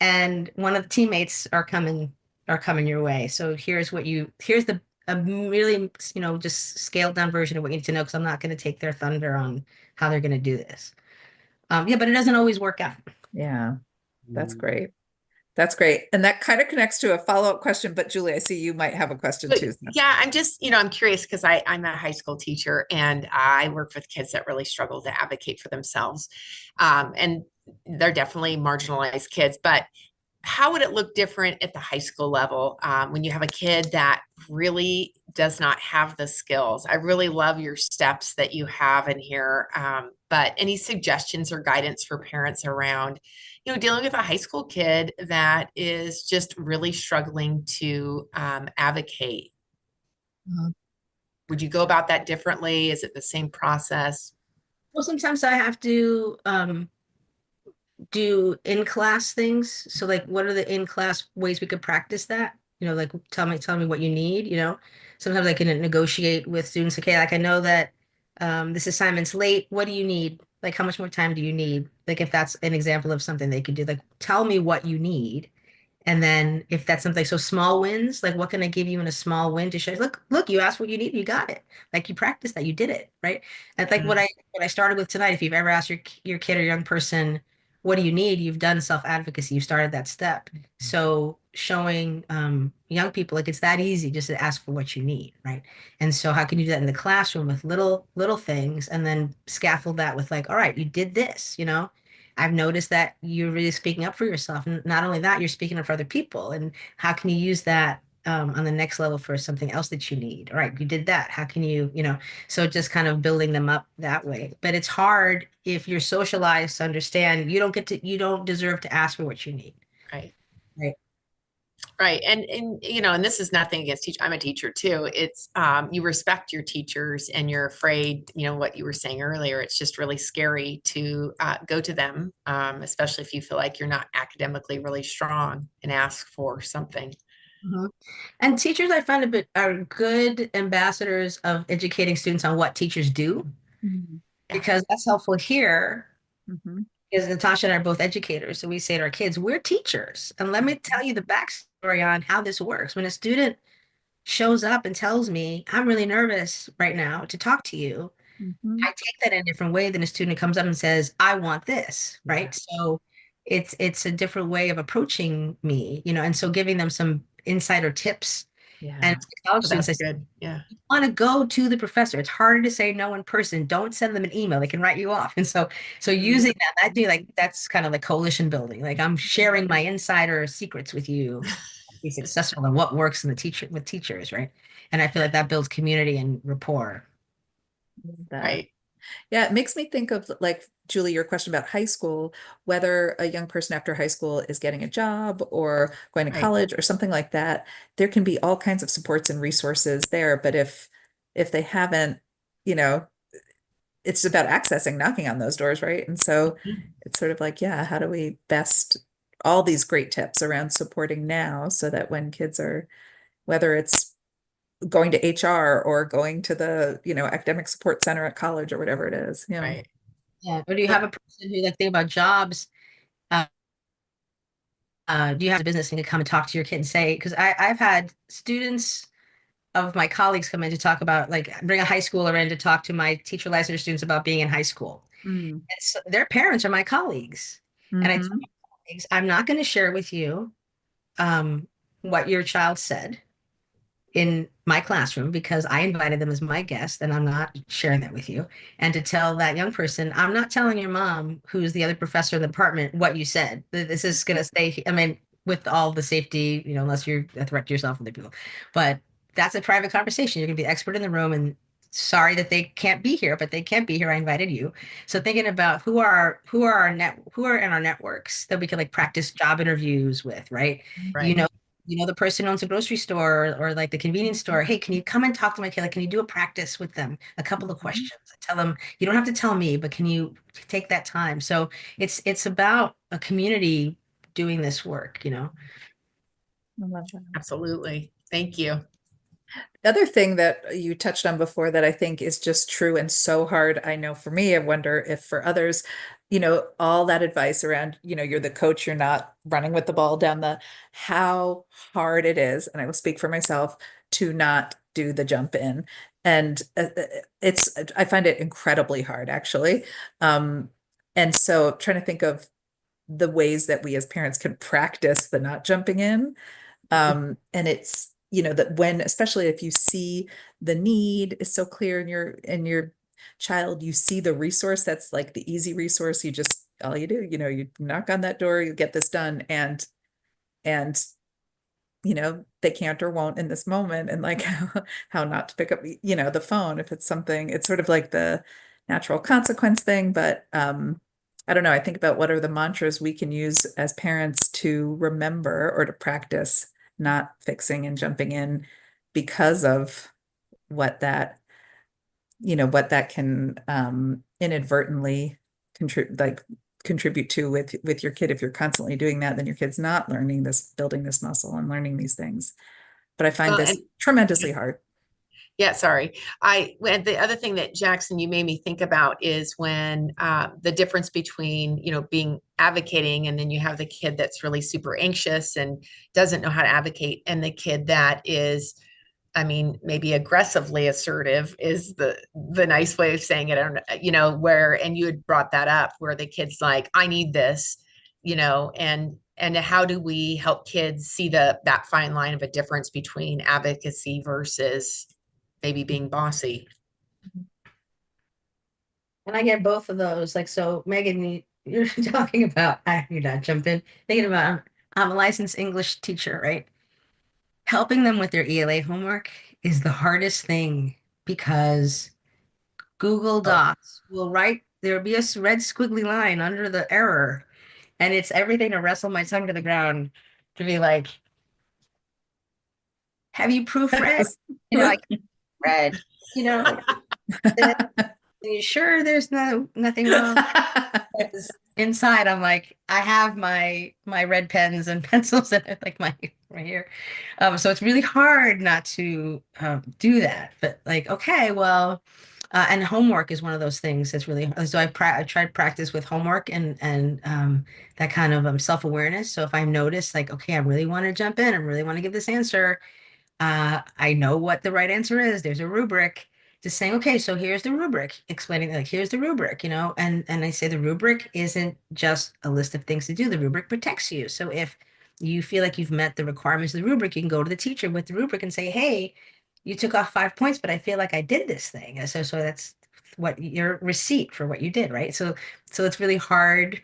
and one of the teammates are coming your way. So here's the a really, just scaled down version of what you need to know, because I'm not going to take their thunder on how they're going to do this. Yeah, but it doesn't always work out. Yeah, that's great. That's great. And that kind of connects to a follow-up question, but Julie, I see you might have a question But too. So. yeah, I'm just, I'm curious because I'm a high school teacher and I work with kids that really struggle to advocate for themselves. And they're definitely marginalized kids, but how would it look different at the high school level when you have a kid that really does not have the skills? I really love your steps that you have in here, but any suggestions or guidance for parents around, dealing with a high school kid that is just really struggling to advocate? Mhm. Would you go about that differently? Is it the same process? Well, sometimes I have to do in-class things. So like, what are the in-class ways we could practice that? Like tell me what you need, Sometimes I can negotiate with students. Okay, like I know that this assignment's late. What do you need? Like how much more time do you need? Like if that's an example of something they could do, like tell me what you need. And then if that's something, so small wins, like what can I give you in a small win to show, look, you asked what you need, you got it. Like you practiced that, you did it, right? And like Mhm. what I started with tonight, if you've ever asked your kid or young person, what do you need? You've done self-advocacy, you started that step. So showing young people like it's that easy just to ask for what you need, right? And so how can you do that in the classroom with little things, and then scaffold that with like, all right, you did this. I've noticed that you're really speaking up for yourself. And not only that, you're speaking up for other people. And how can you use that on the next level for something else that you need? All right, you did that. How can so just kind of building them up that way. But it's hard if you're socialized to understand you don't deserve to ask for what you need. Right. Right. Right. And this is nothing against teach. I'm a teacher too. It's you respect your teachers and you're afraid, what you were saying earlier. It's just really scary to go to them, especially if you feel like you're not academically really strong, and ask for something. Mhm. And teachers, I find are good ambassadors of educating students on what teachers do, Mhm. Yeah. because that's helpful here. Mhm. Because Natasha and I are both educators, so we say to our kids, we're teachers. And let me tell you the backstory on how this works. When a student shows up and tells me, I'm really nervous right now to talk to you, I Mhm. take that in a different way than a student comes up and says, I want this, right? So it's a different way of approaching me, and so giving them some insider tips. And Yeah. to college Oh, students, that's I good. Yeah. want to go to the professor. It's harder to say no in person. Don't send them an email. They can write you off. And so Mhm. using that, I do like that's kind of like coalition building. Like I'm sharing my insider secrets with you to be successful and what works in the teacher with teachers, right? And I feel like that builds community and rapport. Love that. Right. Yeah, it makes me think of like Julie, your question about high school, whether a young person after high school is getting a job or going to Right. college or something like that. There can be all kinds of supports and resources there, but if they haven't, you know, it's about accessing, knocking on those doors, right? And so Mhm. it's sort of like, yeah, how do we best all these great tips around supporting now so that when kids are, whether it's going to HR or going to the, academic support center at college or whatever it is. Yeah. Right. Yeah. Or do you Well, have a person who like think about jobs? Uh, do you have a business and to come and talk to your kid and say, because I've had students of my colleagues come in to talk about like bring a high schooler in to talk to my teacher licensure students about being in high school. Mm. And so their parents are my colleagues. And I tell Hmm. my colleagues, I'm not going to share with you um, what your child said in my classroom because I invited them as my guest and I'm not sharing that with you. And to tell that young person, I'm not telling your mom, who's the other professor in the department, what you said. This is going to stay, I mean, with all the safety, unless you're a threat to yourself and other people. But that's a private conversation. You're going to be the expert in the room, and sorry that they can't be here, but they can't be here. I invited you. So thinking about who are in our networks that we could like practice job interviews with, right? You Right. know, the person who owns a grocery store or like the convenience store. Hey, can you come and talk to my kid? Like, can you do a practice with them? A couple of Mhm. questions. Tell them you don't have to tell me, but can you take that time? So it's about a community doing this work, you know. I love that. Absolutely. Thank you. The other thing that you touched on before that I think is just true and so hard, I know for me, I wonder if for others, all that advice around, you're the coach, you're not running with the ball down how hard it is, and I will speak for myself, to not do the jump in. And I find it incredibly hard, actually. Um, and so trying to think of the ways that we as parents can practice the not jumping in. And it's, that when, especially if you see the need is so clear in your child, you see the resource that's like the easy resource, all you do, you knock on that door, you get this done, and they can't or won't in this moment, and like how not to pick up, the phone if it's something, it's sort of like the natural consequence thing. But I don't know, I think about what are the mantras we can use as parents to remember or to practice not fixing and jumping in because of what that what that can inadvertently contribute to with your kid. If you're constantly doing that, then your kid's not learning this, building this muscle and learning these things. But I find Well, this and tremendously hard. yeah, sorry. And the other thing that Jackson, you made me think about is when the difference between, being advocating and then you have the kid that's really super anxious and doesn't know how to advocate, and the kid that is, I mean, maybe aggressively assertive is the nice way of saying it. I don't know, where, and you had brought that up, where the kid's like, I need this, and how do we help kids see that fine line of a difference between advocacy versus maybe being bossy? And I get both of those. Like, so Megan, you're talking about, you're not jumping, thinking about, I'm a licensed English teacher, right? Helping them with their ELA homework is the hardest thing because Google Oh, Docs will write, there'll be a red squiggly line under the error. And it's everything to wrestle my tongue to the ground to be like, have you proofread? Like read, like, are you sure there's nothing wrong? Because inside I'm like, I have my red pens and pencils and like my right here. So it's really hard not to do that. But like, okay, well, and homework is one of those things that's really so I tried practice with homework and that kind of self-awareness. So if I notice like, okay, I really want to jump in, I really want to give this answer, I know what the right answer is. There's a rubric. Just saying, okay, so here's the rubric, explaining like here's the rubric, and I say the rubric isn't just a list of things to do. The rubric protects you. So if you feel like you've met the requirements of the rubric, you can go to the teacher with the rubric and say, hey, you took off 5 points, but I feel like I did this thing. And so that's what your receipt for what you did, right? So it's really hard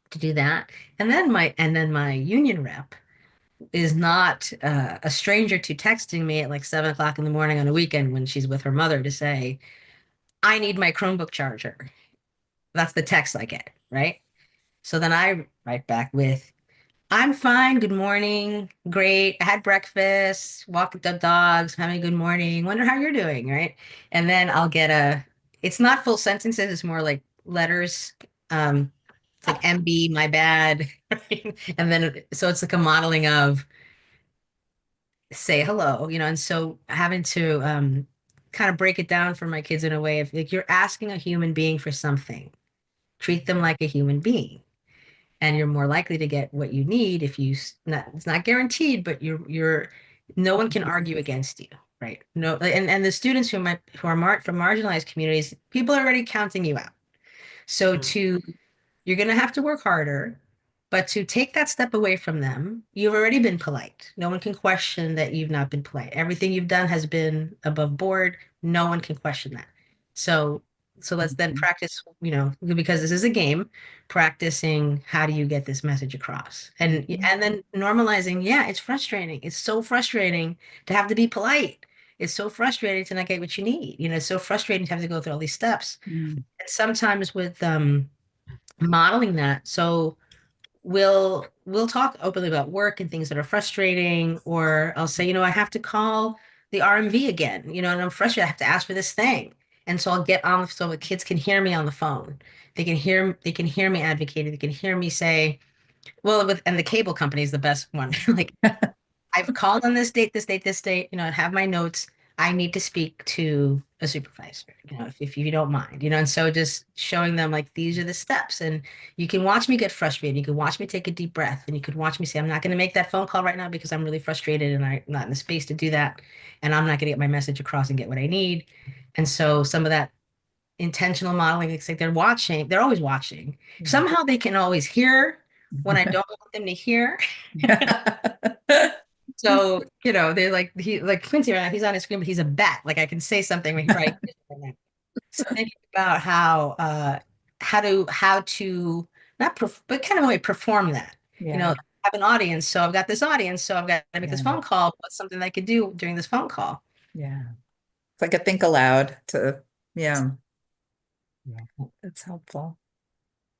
to do that. And then my union rep is not a stranger to texting me at like 7 o'clock in the morning on a weekend when she's with her mother to say, I need my Chromebook charger. That's the text I get, right? So then I write back with, I'm fine. Good morning. Great. I had breakfast, walked the dogs, having a good morning. Wonder how you're doing, right? And then I'll get it's not full sentences, it's more like letters. It's like MB, my bad. Right? And then, so it's like a modeling of, say hello, and so having to kind of break it down for my kids in a way of like you're asking a human being for something. Treat them like a human being, and you're more likely to get what you need if not, it's not guaranteed, but you're no one can argue against you, right? No, and the students who are from marginalized communities, people are already counting you out. So mm, you're going to have to work harder, but to take that step away from them, you've already been polite. No one can question that you've not been polite. Everything you've done has been above board. No one can question that. So, so let's then Mhm. practice, because this is a game, practicing how do you get this message across? And then normalizing, yeah, it's frustrating. It's so frustrating to have to be polite. it's so frustrating to not get what you need. It's so frustrating to have to go through all these steps. Mm. And sometimes with modeling that, so we'll talk openly about work and things that are frustrating, or I'll say, I have to call the RMV again, and I'm frustrated. I have to ask for this thing. And so I'll get on so the kids can hear me on the phone. They can hear me advocating. They can hear me say, well, and the cable company is the best one. Like, I've called on this date, this date, this date, I have my notes. I need to speak to a supervisor, if you don't mind, and so just showing them like these are the steps. And you can watch me get frustrated. You can watch me take a deep breath, and you could watch me say, I'm not going to make that phone call right now because I'm really frustrated and I'm not in the space to do that. And I'm not going to get my message across and get what I need. And so some of that intentional modeling, it's like they're watching, they're always watching. Yeah. Somehow they can always hear when I don't want them to hear. So, they're like like Quincy right now, he's on his screen, but he's a bat. Like I can say something when he probably can't right now. So thinking about how to not but kind of like perform that. Yeah. Have an audience. So I've got this audience, so I've got to make this Yeah. phone call. What's something I could do during this phone call? Yeah. It's like a think aloud to, yeah, Yeah. it's helpful.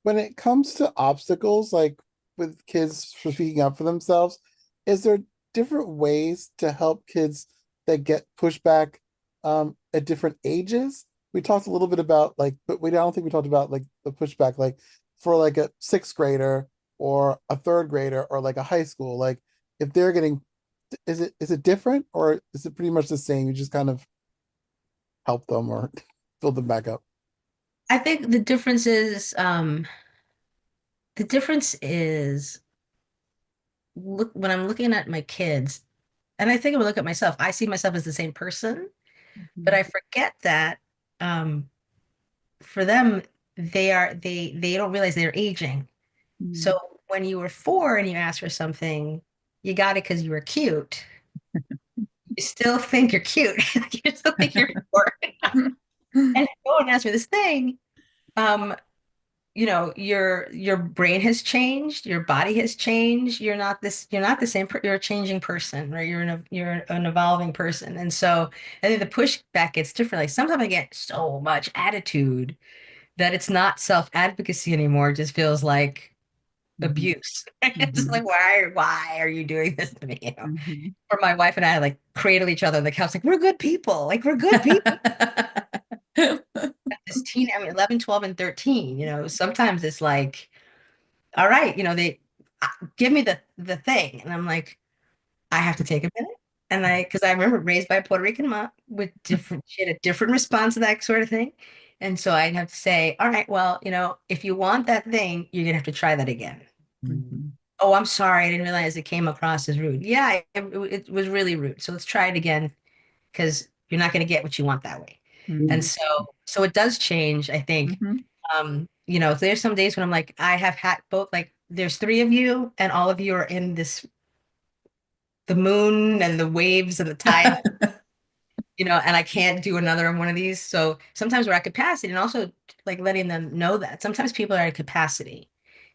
When it comes to obstacles, like with kids for speaking up for themselves, is there different ways to help kids that get pushback at different ages? We talked a little bit about like, but we I don't think we talked about like the pushback, like for like a sixth grader or a third grader or like a high school, like if they're getting, is it different or is it pretty much the same? You just kind of help them or fill them back up. I think the difference is look when I'm looking at my kids, and I think I'm look at myself, I see myself as the same person, but I forget that um for them, they don't realize they're aging. Mhm. So when you were 4 and you asked for something, you got it because you were cute. You still think you're cute. You still think you're 4. And you go and ask for this thing. Um, your brain has changed, your body has changed. You're not the same, you're a changing person, right? You're an evolving person. And so I think the pushback gets different. Like sometimes I get so much attitude that it's not self-advocacy anymore. It just feels like Mhm. abuse. It's Mhm. like, why are you doing this to me? Mhm. Or my wife and I like cradle each other on the couch, like we're good people. Like we're good people. This teen, I mean, 11, 12, and 13, sometimes it's like, all right, they give me the thing. And I'm like, I have to take a minute. And because I remember raised by a Puerto Rican mom with she had a different response to that sort of thing. And so I'd have to say, all right, well, if you want that thing, you're gonna have to try that again. Mhm. Oh, I'm sorry. I didn't realize it came across as rude. Yeah, it was really rude. So let's try it again because you're not going to get what you want that way. And Mhm. so it does change, I think. Mhm. There's some days when I'm like, I have had both, like, there's 3 of you, and all of you are in the moon and the waves and the tide, and I can't do another one of these. So sometimes we're at capacity, and also like letting them know that sometimes people are at capacity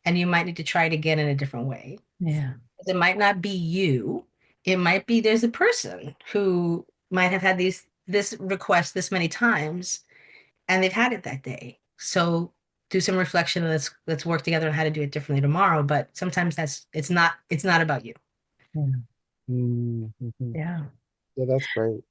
and you might need to try it again in a different way. Yeah. It might not be you. It might be there's a person who might have had this request this many times and they've had it that day. So do some reflection and let's work together on how to do it differently tomorrow. But sometimes it's not about you. Yeah. Mhm. Yeah. Yeah, that's great.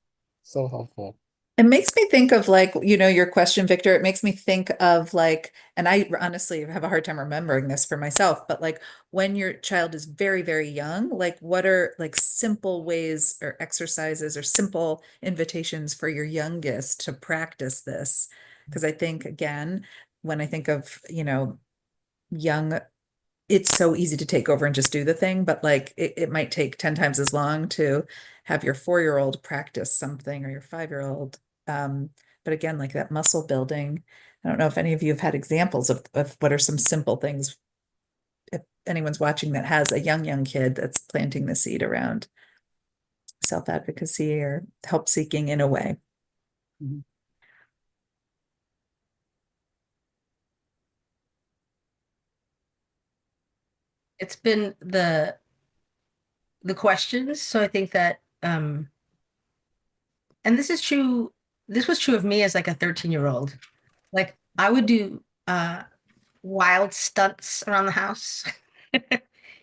So helpful. It makes me think of like, your question, Victor. It makes me think of like, and I honestly have a hard time remembering this for myself, but like when your child is very, very young, like what are like simple ways or exercises or simple invitations for your youngest to practice this? Because I think, again, when I think of, young, it's so easy to take over and just do the thing, but like it might take 10 times as long to have your 4-year-old practice something or your 5-year-old. Um, but again, like that muscle building, I don't know if any of you have had examples of what are some simple things if anyone's watching that has a young kid that's planting the seed around self-advocacy or help seeking in a way. Mhm. It's been the questions. So I think that and this was true of me as like a 13-year-old. Like I would do wild stunts around the house.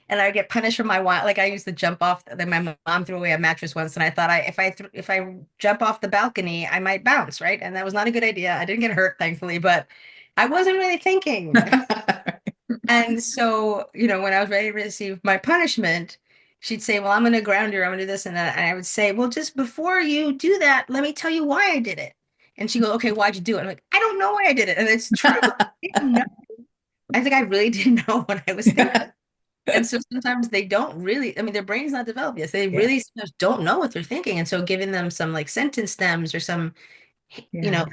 And I get punished for my wild, like I used to jump off. Then my mom threw away a mattress once, and I thought if I jump off the balcony, I might bounce, right? And that was not a good idea. I didn't get hurt, thankfully, but I wasn't really thinking. And so, when I was ready to receive my punishment, she'd say, "Well, I'm going to ground you. I'm going to do this and that." And I would say, "Well, just before you do that, let me tell you why I did it." And she goes, "Okay, why'd you do it?" I'm like, "I don't know why I did it." And it's true. I didn't know. I think I really didn't know what I was thinking. And so sometimes they don't really, I mean, their brain's not developed yet. So they Yeah. really sometimes don't know what they're thinking. And so giving them some like sentence stems or some, you Yeah. know,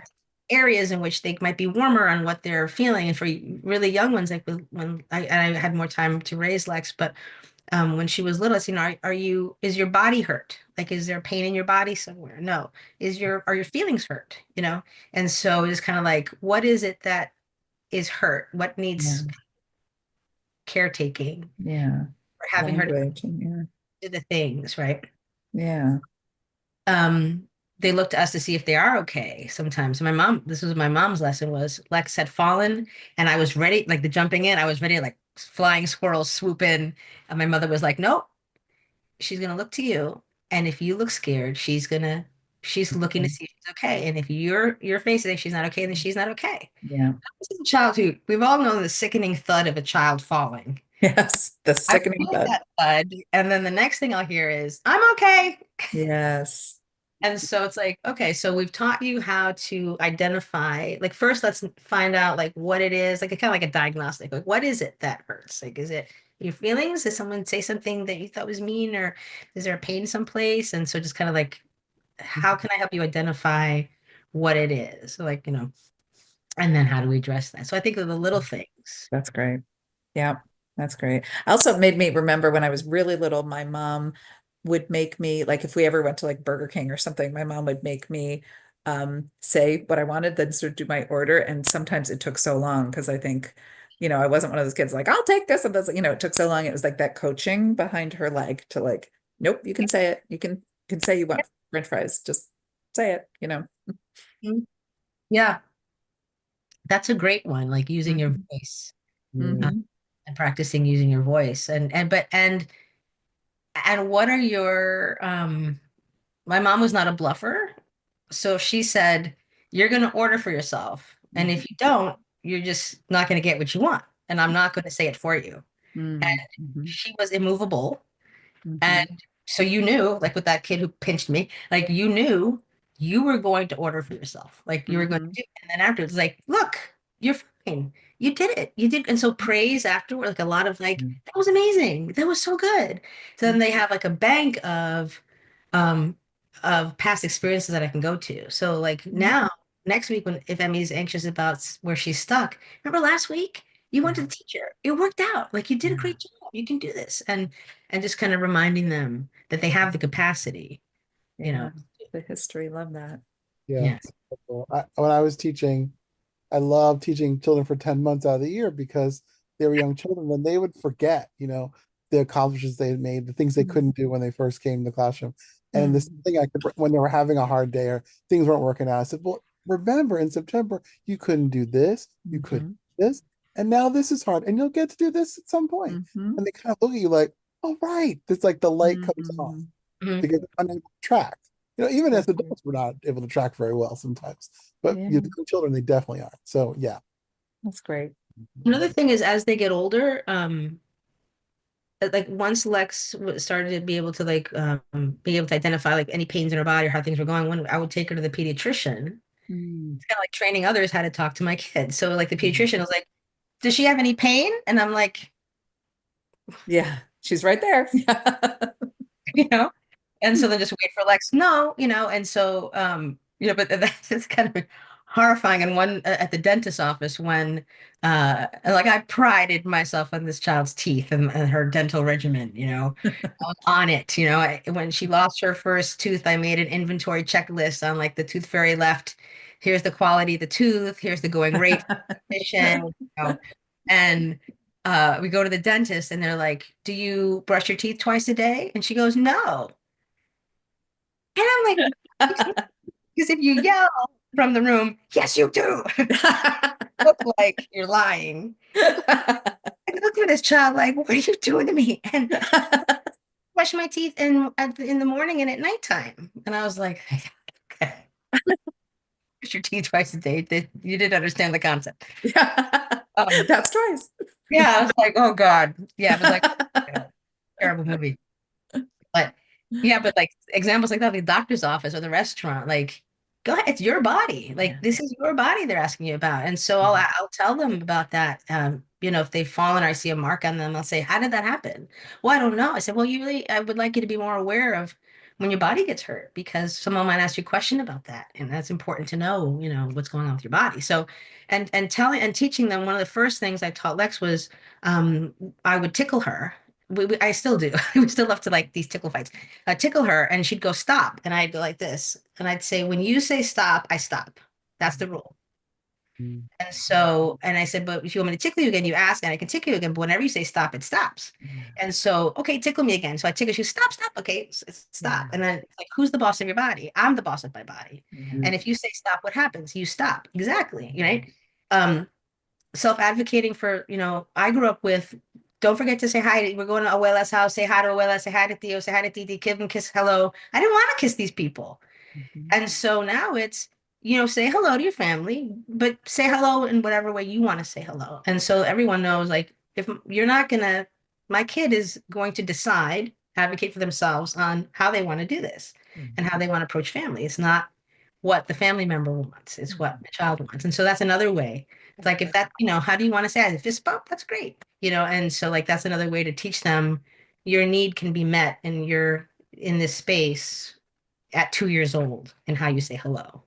areas in which they might be warmer on what they're feeling. And for really young ones, like when I had more time to raise Lex, but when she was little, I said, is your body hurt? Like, is there pain in your body somewhere? No. Are your feelings hurt? And so it's kind of like, what is it that is hurt? What Yeah. needs caretaking Yeah. or having her to Language. Yeah. do the things, right? Yeah. um they look to us to see if they are okay sometimes. My mom, this was my mom's lesson, was Lex had fallen and I was ready, like the jumping in, I was ready like flying squirrels swoop in, and my mother was like, nope, she's gonna look to you, and if you look scared, she's looking to Okay. see if she's okay, and if your face is she's not okay, then she's not okay. Yeah. This is a child who, we've all known the sickening thud of a child falling. Yes. The I sickening feel thud. that thud, and then the next thing I'll hear is, I'm okay. Yes. And so it's like, okay, so we've taught you how to identify, like first let's find out like what it is, like a kind of like a diagnostic. Like what is it that hurts? Like is it your feelings? Did someone say something that you thought was mean, or is there a pain someplace? And so just kind of like, how can I help you identify what it is? So like, and then how do we address that? So I think of the little things. That's great. Yeah, that's great. Also made me remember when I was really little, my mom would make me, like if we ever went to like Burger King or something, my mom would make me say what I wanted, then sort of do my order. And sometimes it took so long because I think, I wasn't one of those kids like, I'll take this and this, it took so long. It was like that coaching behind her leg to like, nope, you can say it. You can say you want French fries. Just say it. Mhm. Yeah, that's a great one. Like using your Mhm. voice, uh, Mhm. and practicing using your voice, and what are your my mom was not a bluffer. So if she said, you're going to order for yourself, and if you don't, you're just not going to get what you want. And I'm not going to say it for you. And Mhm. Mhm. she was immovable. And Mhm. so you knew, like with that kid who pinched me, like you knew you were going to order for yourself. Like you were going to Mhm. do it. And then afterwards, like, look, you're fine. You did it. You did. And so praise afterward, like a lot of like, Mhm. that was amazing. That was so good. So then they have like a bank um past experiences that I can go to. So like Mhm. now, next week when if Emmy's anxious about where she's stuck, remember last week you went to Yeah. the teacher. It worked out. Like you did a Yeah. great job. You can do this. And just kind of reminding them that they have the capacity, you Yeah. know. The history, love that. Yeah. Yeah. It's so cool. When I was teaching, I love teaching children for 10 months out of the year because they were young children and they would forget, the accomplishments they had made, the things they Mhm. couldn't do when they first came to the classroom. And this Mhm. thing I could, when they were having a hard day or things weren't working out, I said, well, remember in September, you couldn't do this, you couldn't Mhm. do this, and now this is hard, and you'll get to do this at some point. Mhm. And they kind of look at you like, oh, right. It's like the light comes on Mhm. Mhm. because they're unable to track. Even So as true. adults, we're not able to track very well sometimes. But Yeah, children, they definitely are. So yeah. that's great. Another thing is as they get older, like once Lex started to be able to like be able to identify like any pains in her body or how things were going, when I would take her to the pediatrician, Mm. it's kind of like training others how to talk to my kids. So like the Mhm. pediatrician was like, does she have any pain? And I'm like, Yeah, she's right there. you know, and so then just wait for Lex, no, and so but that's just kind of horrifying. And one at the dentist office when and, like I prided myself on this child's teeth and her dental regimen, I was on it, when she lost her first tooth, I made an inventory checklist on like the tooth fairy left. Here's the quality of the tooth, here's the going rate for efficient, and we go to the dentist and they're like, do you brush your teeth twice a day? And she goes, no. And I'm like, Because if you yell from the room, yes, you do, look like you're lying. I looked at this child like, what are you doing to me? And brush my teeth in the morning and at nighttime. And I was like, okay, brush your teeth twice a day. You didn't understand the concept. Yeah. Um, That's twice. yeah, I was like, oh God. Yeah, it was like a terrible movie. But yeah, but like examples like that, the doctor's office or the restaurant, like, go ahead, it's your body. Like Yeah. this is your body they're asking you about. And so I'll tell them about that. If they've fallen or I see a mark on them, I'll say, how did that happen? Well, I don't know. I said, well, I would like you to be more aware of when your body gets hurt because someone might ask you a question about that. And that's important to know, what's going on with your body. So and telling and teaching them, one of the first things I taught Lex was I would tickle her. I still do. We still love to like these tickle fights. Tickle her, and she'd go stop, and I'd go like this, and I'd say, "When you say stop, I stop. That's the rule." Mm, And so, and I said, "But if you want me to tickle you again, you ask, and I can tickle you again. But whenever you say stop, it stops." And so, okay, tickle me again. So I tickle you. Stop, stop. Okay, stop. And then it's like, who's the boss of your body? I'm the boss of my body. Yeah. And if you say stop, what happens? You stop. Exactly. Right. Um, self-advocating for, I grew up with, don't forget to say hi. We're going to Abuela's house. Say hi to Abuela. Say hi to Theo. Say hi to Titi. Give them kiss. Hello. I didn't want to kiss these people. And so now it's, say hello to your family, but say hello in whatever way you want to say hello. And so everyone knows, like, if you're not going to, my kid is going to decide, advocate for themselves on how they want to do this and how they want to approach family. It's not what the family member wants, it's what the child wants. And so that's another way. It's like, if that, how do you want to say it? Fist bump, that's great. And so like that's another way to teach them your need can be met and you're in this space at 2 years old and how you say hello.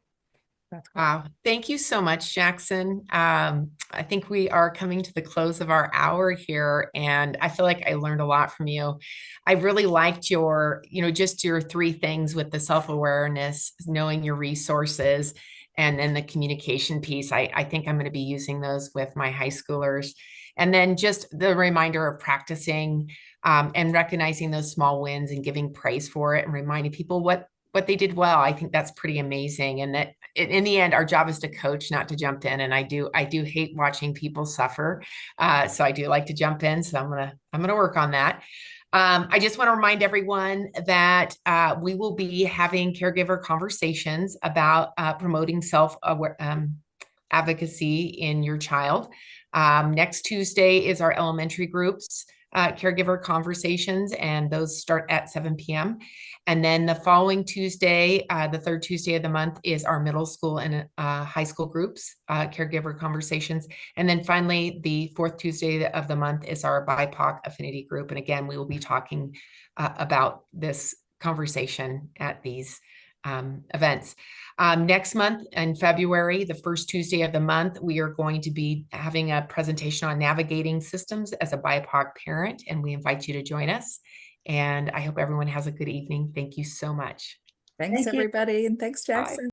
That's great. Wow. Thank you so much, Jackson. I think we are coming to the close of our hour here, and I feel like I learned a lot from you. I really liked just your three things with the self-awareness, knowing your resources, and then the communication piece. I think I'm going to be using those with my high schoolers. And then just the reminder of practicing and recognizing those small wins and giving praise for it and reminding people what they did well. I think that's pretty amazing. And that in the end, our job is to coach, not to jump in. And I do hate watching people suffer. So I do like to jump in. So I'm gonna work on that. I just want to remind everyone that we will be having caregiver conversations about promoting self advocacy in your child. Next Tuesday is our elementary groups caregiver conversations, and those start at 7 p.m. And then the following Tuesday, the third Tuesday of the month, is our middle school and high school groups caregiver conversations. And then finally, the fourth Tuesday of the month is our BIPOC affinity group. And again, we will be talking about this conversation at these events. Next month in February, the first Tuesday of the month, we are going to be having a presentation on navigating systems as a BIPOC parent, and we invite you to join us. And I hope everyone has a good evening. Thank you so much. Thanks, Thank you. everybody. And thanks, Bye. Jackson.